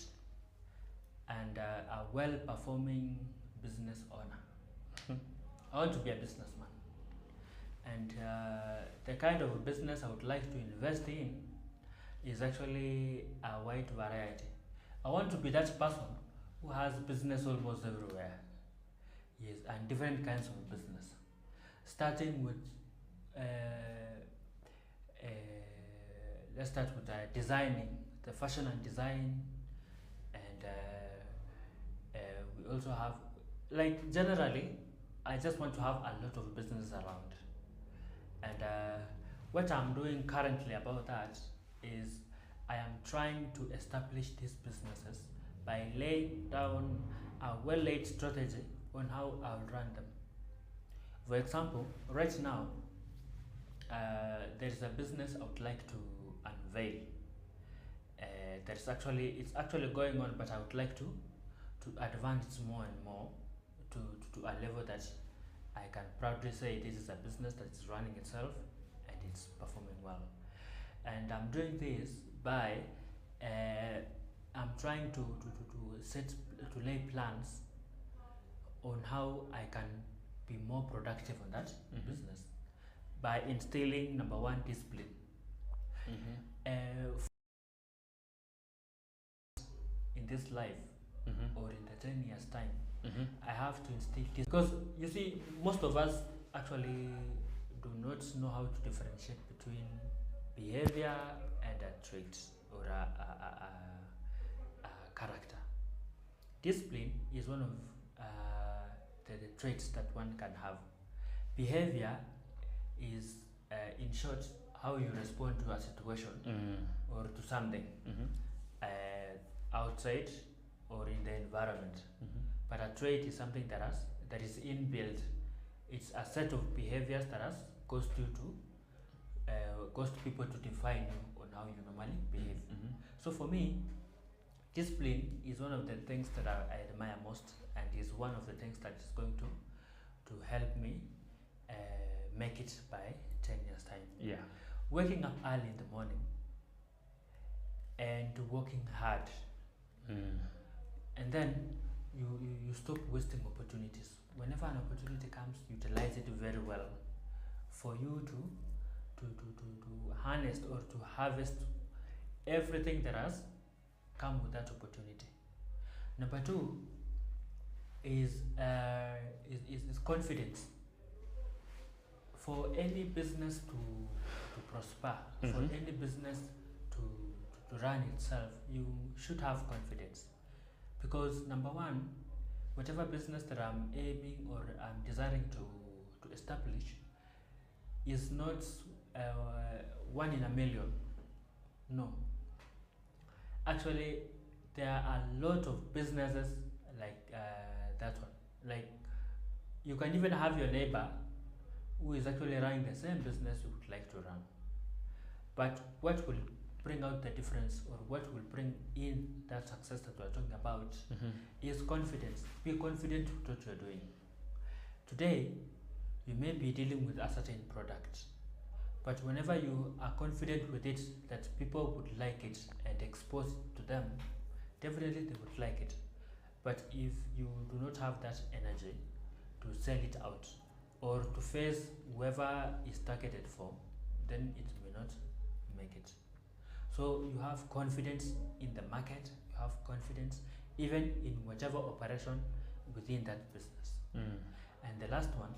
and a well-performing business owner. I want to be a businessman, and the kind of business I would like to invest in is actually a wide variety. I want to be that person who has business almost everywhere. Yes, and different kinds of business. Starting with, uh, uh, let's start with designing, the fashion and design, and we also have, like generally, I just want to have a lot of business around. And what I'm doing currently about that is I am trying to establish these businesses by laying down a well laid strategy on how I'll run them. For example, right now, there's a business I would like to unveil. It's actually going on, but I would like to advance more and more to a level that I can proudly say this is a business that is running itself and it's performing well. And I'm doing this by I'm trying to lay plans on how I can be more productive on that business by instilling number one, discipline. In this life or in the 10 years time, I have to instill this because you see, most of us actually do not know how to differentiate between behavior and a trait or a character. Discipline is one of the traits that one can have. Behavior is, in short, how you respond to a situation or to something outside or in the environment. But a trait is something that is inbuilt. It's a set of behaviors that has caused people to define you on how you normally behave. So for me, discipline is one of the things that I admire most, and is one of the things that is going to help me make it by 10 years time. Yeah. Waking up early in the morning and working hard, and then you stop wasting opportunities. Whenever an opportunity comes, utilize it very well for you to harness or to harvest everything that has come with that opportunity. Number two is confidence. For any business to prosper, for any business to run itself, you should have confidence. Because number one, whatever business that I'm aiming or I'm desiring to establish is not one in a million. No. Actually, there are a lot of businesses like that one. Like, you can even have your neighbor who is actually running the same business you would like to run. But what will bring out the difference, or what will bring in that success that we're talking about, is confidence. Be confident with what you're doing. Today, you may be dealing with a certain product, but whenever you are confident with it that people would like it and expose it to them, definitely they would like it. But if you do not have that energy to sell it out or to face whoever is targeted for, then it may not make it. So you have confidence in the market, you have confidence even in whatever operation within that business. And the last one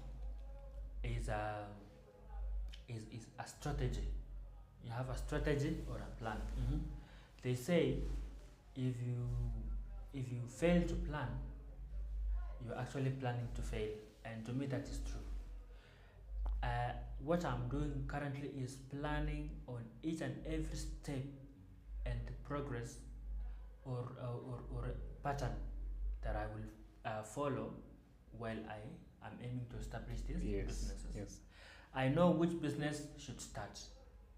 is a strategy. You have a strategy or a plan. They say if you fail to plan, you're actually planning to fail, and to me that is true. What I'm doing currently is planning on each and every step and progress or pattern that I will follow while I am aiming to establish these businesses. Yes. I know which business should start,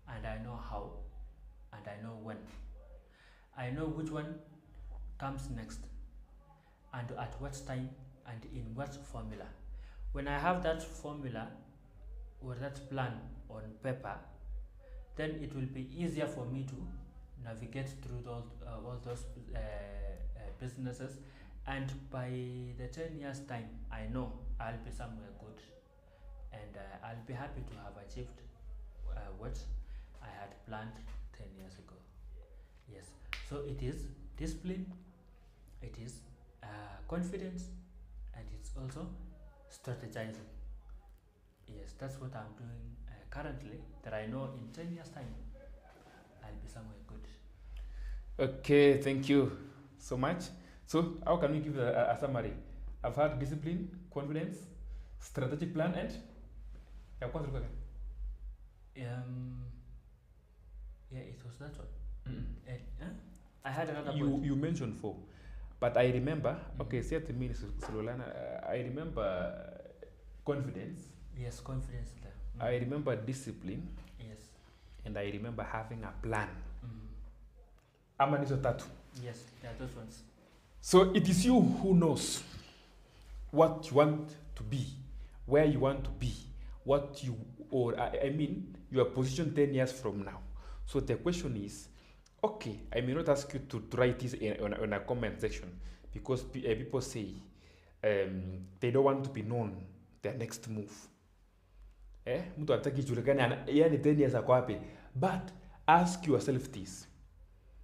and I know how, and I know when. I know which one comes next, and at what time, and in what formula. When I have that formula or that plan on paper, then it will be easier for me to navigate through all those businesses, and by the 10 years time, I know I'll be somewhere good, and I'll be happy to have achieved what I had planned 10 years ago. Yes, so it is discipline, it is confidence, and it's also strategizing. Yes, that's what I'm doing currently. That I know in 10 years' time, I'll be somewhere good. Okay, thank you so much. So, how can we give a summary? I've had discipline, confidence, strategic plan, and yeah, kwanza ulikuwa gani? Yeah, it was that one. Mm-mm. I had another You you mentioned 4, but I remember. Okay, Mhm. say to me, Sololana. I remember confidence. Yes, confidence there. I remember discipline, Yes. and I remember having a plan. Mm. Ama nizo tatu. Yes, there are those ones. So it is you who knows what you want to be, where you want to be, what you, or I mean, your position 10 years from now. So the question is, okay, I may not ask you to write this on a comment section because people say they don't want to be known their next move. Mtu anataka ijulikane yani 10 years ako wapi. But ask yourself this.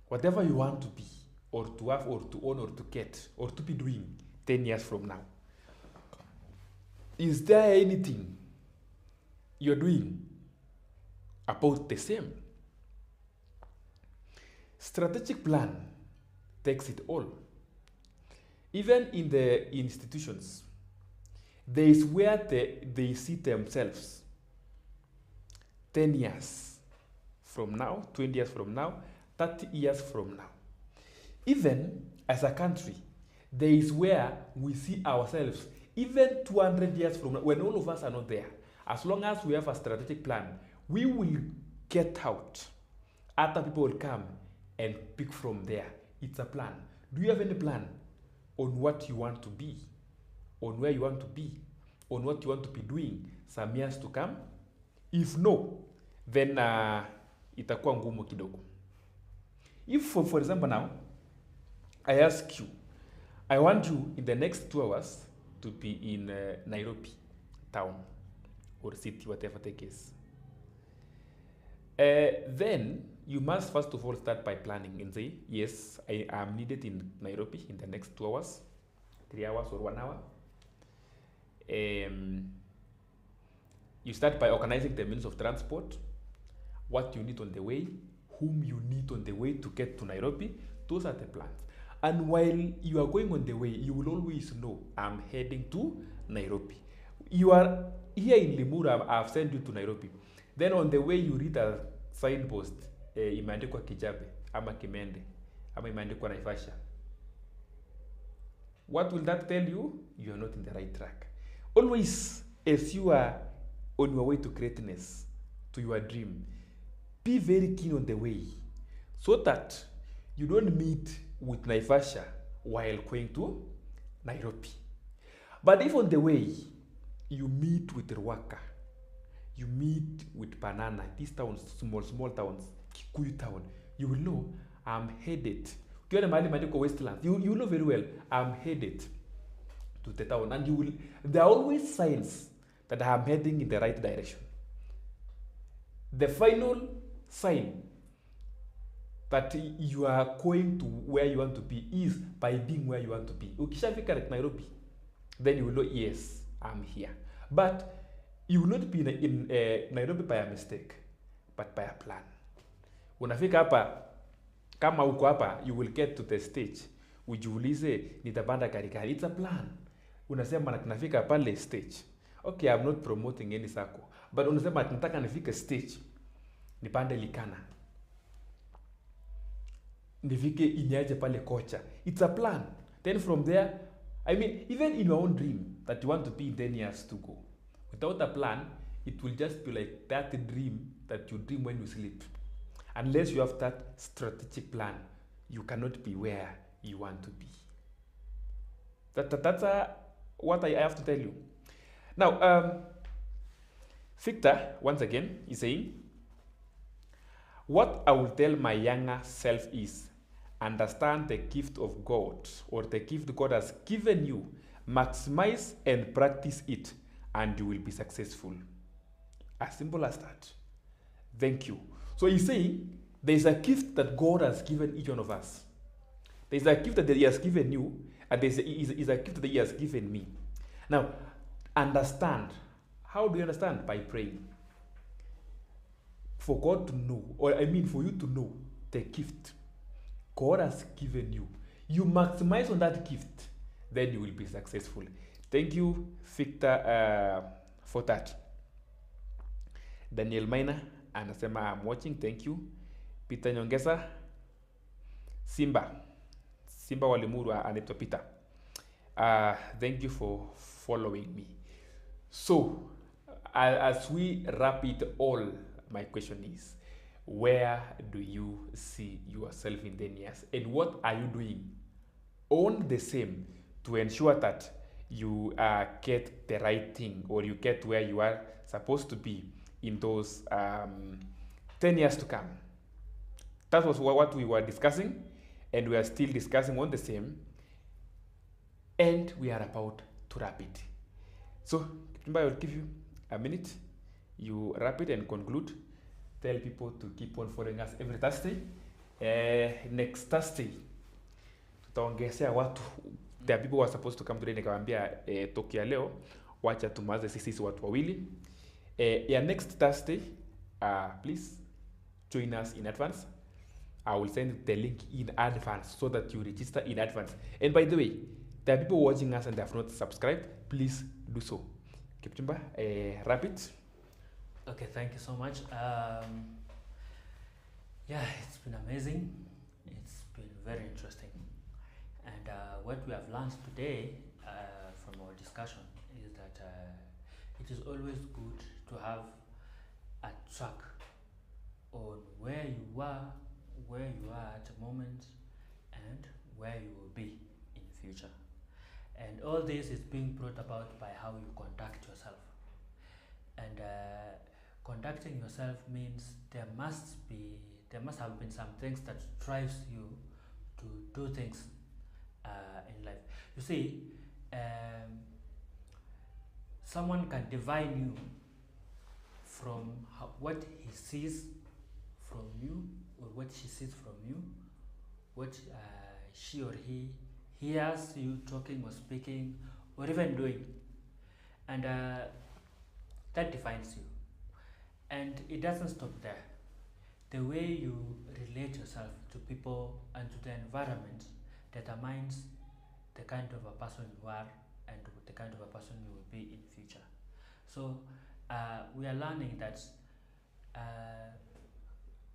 Whatever you want to be, or to have, or to own, or to get, or to be doing 10 years from now, is there anything you're doing about the same? Strategic plan takes it all. Even in the institutions, there is where they see themselves 10 years from now, 20 years from now, 30 years from now. Even as a country, there is where we see ourselves even 200 years from now, when all of us are not there. As long as we have a strategic plan, we will get out. Other people will come and pick from there. It's a plan. Do you have any plan on what you want to be, on where you want to be, on what you want to be doing some years to come? If no, then itakuwa ngumu kidogo. If for example now, I ask you, I want you in the next 2 hours to be in Nairobi town or city, whatever the case. Then you must first of all start by planning and say, yes, I am needed in Nairobi in the next 2 hours, 3 hours or 1 hour. You start by organizing the means of transport, what you need on the way, whom you need on the way to get to Nairobi. Those are the plans. And while you are going on the way, you will always know, I'm heading to Nairobi. You are here in Limuru, I've sent you to Nairobi. Then on the way you read a signpost, imeandikwa Kijabe, ama Kimende, ama imeandikwa Naivasha. What will that tell you? You are not in the right track. Always, as you are on your way to greatness, to your dream, be very keen on the way, so that you don't meet with Naivasha while going to Nairobi. But if on the way, you meet with Rwaka, you meet with Banana, these towns, small towns, Kikuyu town, you will know I'm headed. Ukiona mahali imeandikwa Westlands, you know very well I'm headed to the town, and you will. There are always signs that I'm heading in the right direction. The final sign that you are going to where you want to be is by being where you want to be. Ukishafika at Nairobi, then you will know, yes, I'm here. But you will not be in Nairobi by a mistake, but by a plan. Unafika hapa, kama uko hapa, you will get to the stage. Ujiulize, nitapanda gari gani. It's a plan. Unasema nafika pale stage. Okay, I'm not promoting any sacco, but unasema nataka nifike stage, nipande Likana, nifike Inyaje pale Kocha. It's a plan. Then from there, I mean, even in your own dream that you want to be in 10 years to go, without a plan, it will just be like that dream that you dream when you sleep. Unless you have that strategic plan, you cannot be where you want to be. That's what I have to tell you. Now, Victor, once again, is saying, what I will tell my younger self is, understand the gift of God, or the gift God has given you, maximize and practice it, and you will be successful. As simple as that. Thank you. So he's saying, there's a gift that God has given each one of us. There's a gift that he has given you, and there's a gift that he has given me. Now, Understand. How do you understand? By praying. For God to know, or I mean for you to know the gift God has given you. You maximize on that gift, then you will be successful. Thank you, Victor, for that. Daniel Maina anasema I'm watching, thank you. Peter Nyongesa, Simba Walimuru anaitwa Peter. Thank you for following me. So, as we wrap it all, my question is, where do you see yourself in 10 years? And what are you doing on the same to ensure that you get the right thing, or you get where you are supposed to be in those 10 years to come? That was what we were discussing, and we are still discussing on the same, and we are about to wrap it. So, I will give you a minute. You wrap it and conclude. Tell people to keep on following us every Thursday. Next Thursday, tutaongezea watu. There are people who are supposed to come today. Nikawambia tokia leo, wacha tumaze sisi watu wawili. Next Thursday, please join us in advance. I will send the link in advance so that you register in advance. And by the way, there are people watching us and they have not subscribed. Please do so. Kipchumba, wrap it. Okay, thank you so much. Yeah, it's been amazing. It's been very interesting. And what we have learned today from our discussion is that it is always good to have a track on where you are at the moment, and where you will be in the future. And all this is being brought about by how you conduct yourself. And conducting yourself means there must have been some things that drives you to do things in life. You see, someone can divine you from what he sees from you, or what she sees from you, what she or he hears you talking or speaking or even doing, and that defines you. And it doesn't stop there. The way you relate yourself to people and to the environment determines the kind of a person you are and the kind of a person you will be in future. So we are learning that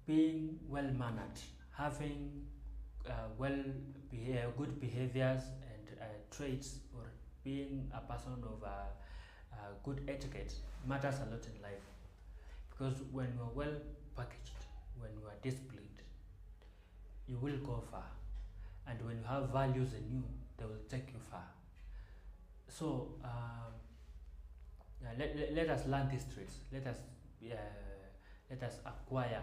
being well-mannered, having good behaviors and traits, or being a person of good etiquette matters a lot in life. Because when you are well packaged, when you are disciplined, you will go far. And when you have values in you, they will take you far. So let us learn these traits. Let us acquire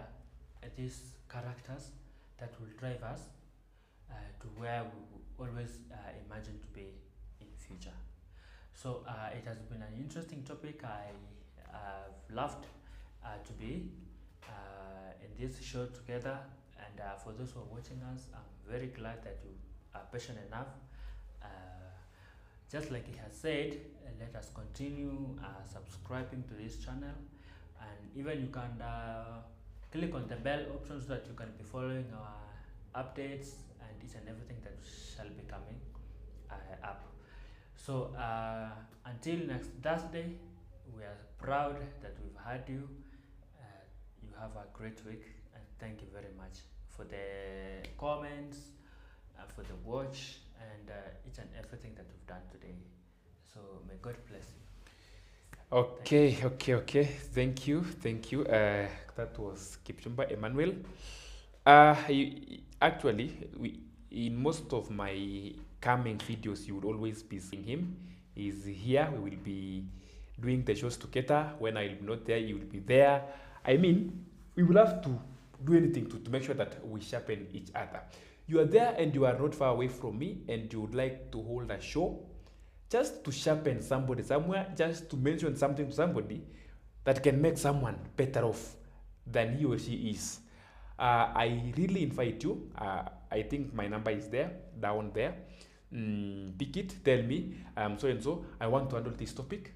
these characters that will drive us to where we always imagine to be in the future. So it has been an interesting topic. I have loved to be in this show together, and for those who are watching us, I'm very glad that you are patient enough. Just like he has said, let us continue subscribing to this channel, and even you can click on the bell option so that you can be following our updates and each and everything that shall be coming up. So until next Thursday, we are proud that we've had you. You have a great week, and thank you very much for the comments, for the watch, and each and everything that we've done today. So may God bless you. Okay. Thank you. That was Kipchumba Emmanuel. Actually, in most of my coming videos, you would always be seeing him. He's here. We will be doing the shows together. When I will not there, you will be there. I mean, we will have to do anything to make sure that we sharpen each other. You are there and you are not far away from me, and you would like to hold a show just to sharpen somebody somewhere, just to mention something to somebody that can make someone better off than he or she is. I really invite you. I think my number is there, down there. Pick it, tell me, so and so, I want to handle this topic.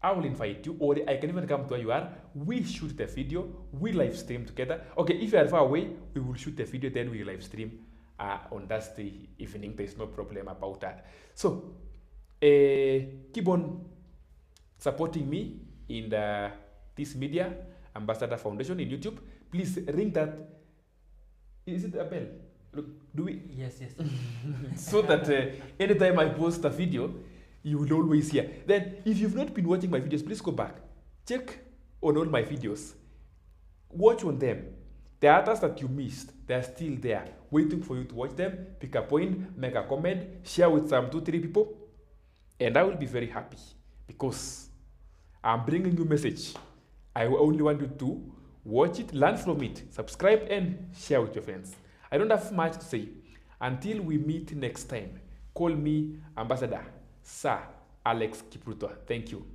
I will invite you, or I can even come to where you are. We shoot the video, we live stream together. Okay, if you are far away, we will shoot the video, then we live stream on Thursday evening. There's no problem about that. So, keep on supporting me in this media, Ambassador Foundation in YouTube. Please ring that. Is it a bell? Look, do we? Yes, yes. So that anytime I post a video, you will always hear. Then, if you've not been watching my videos, please go back. Check on all my videos. Watch on them. The others that you missed, they're still there, waiting for you to watch them. Pick a point, make a comment, share with some 2-3 people, and I will be very happy because I'm bringing you message. I only want you to watch it, learn from it, subscribe, and share with your friends. I don't have much to say. Until we meet next time, call me Ambassador Sir Alex Kipruto. Thank you.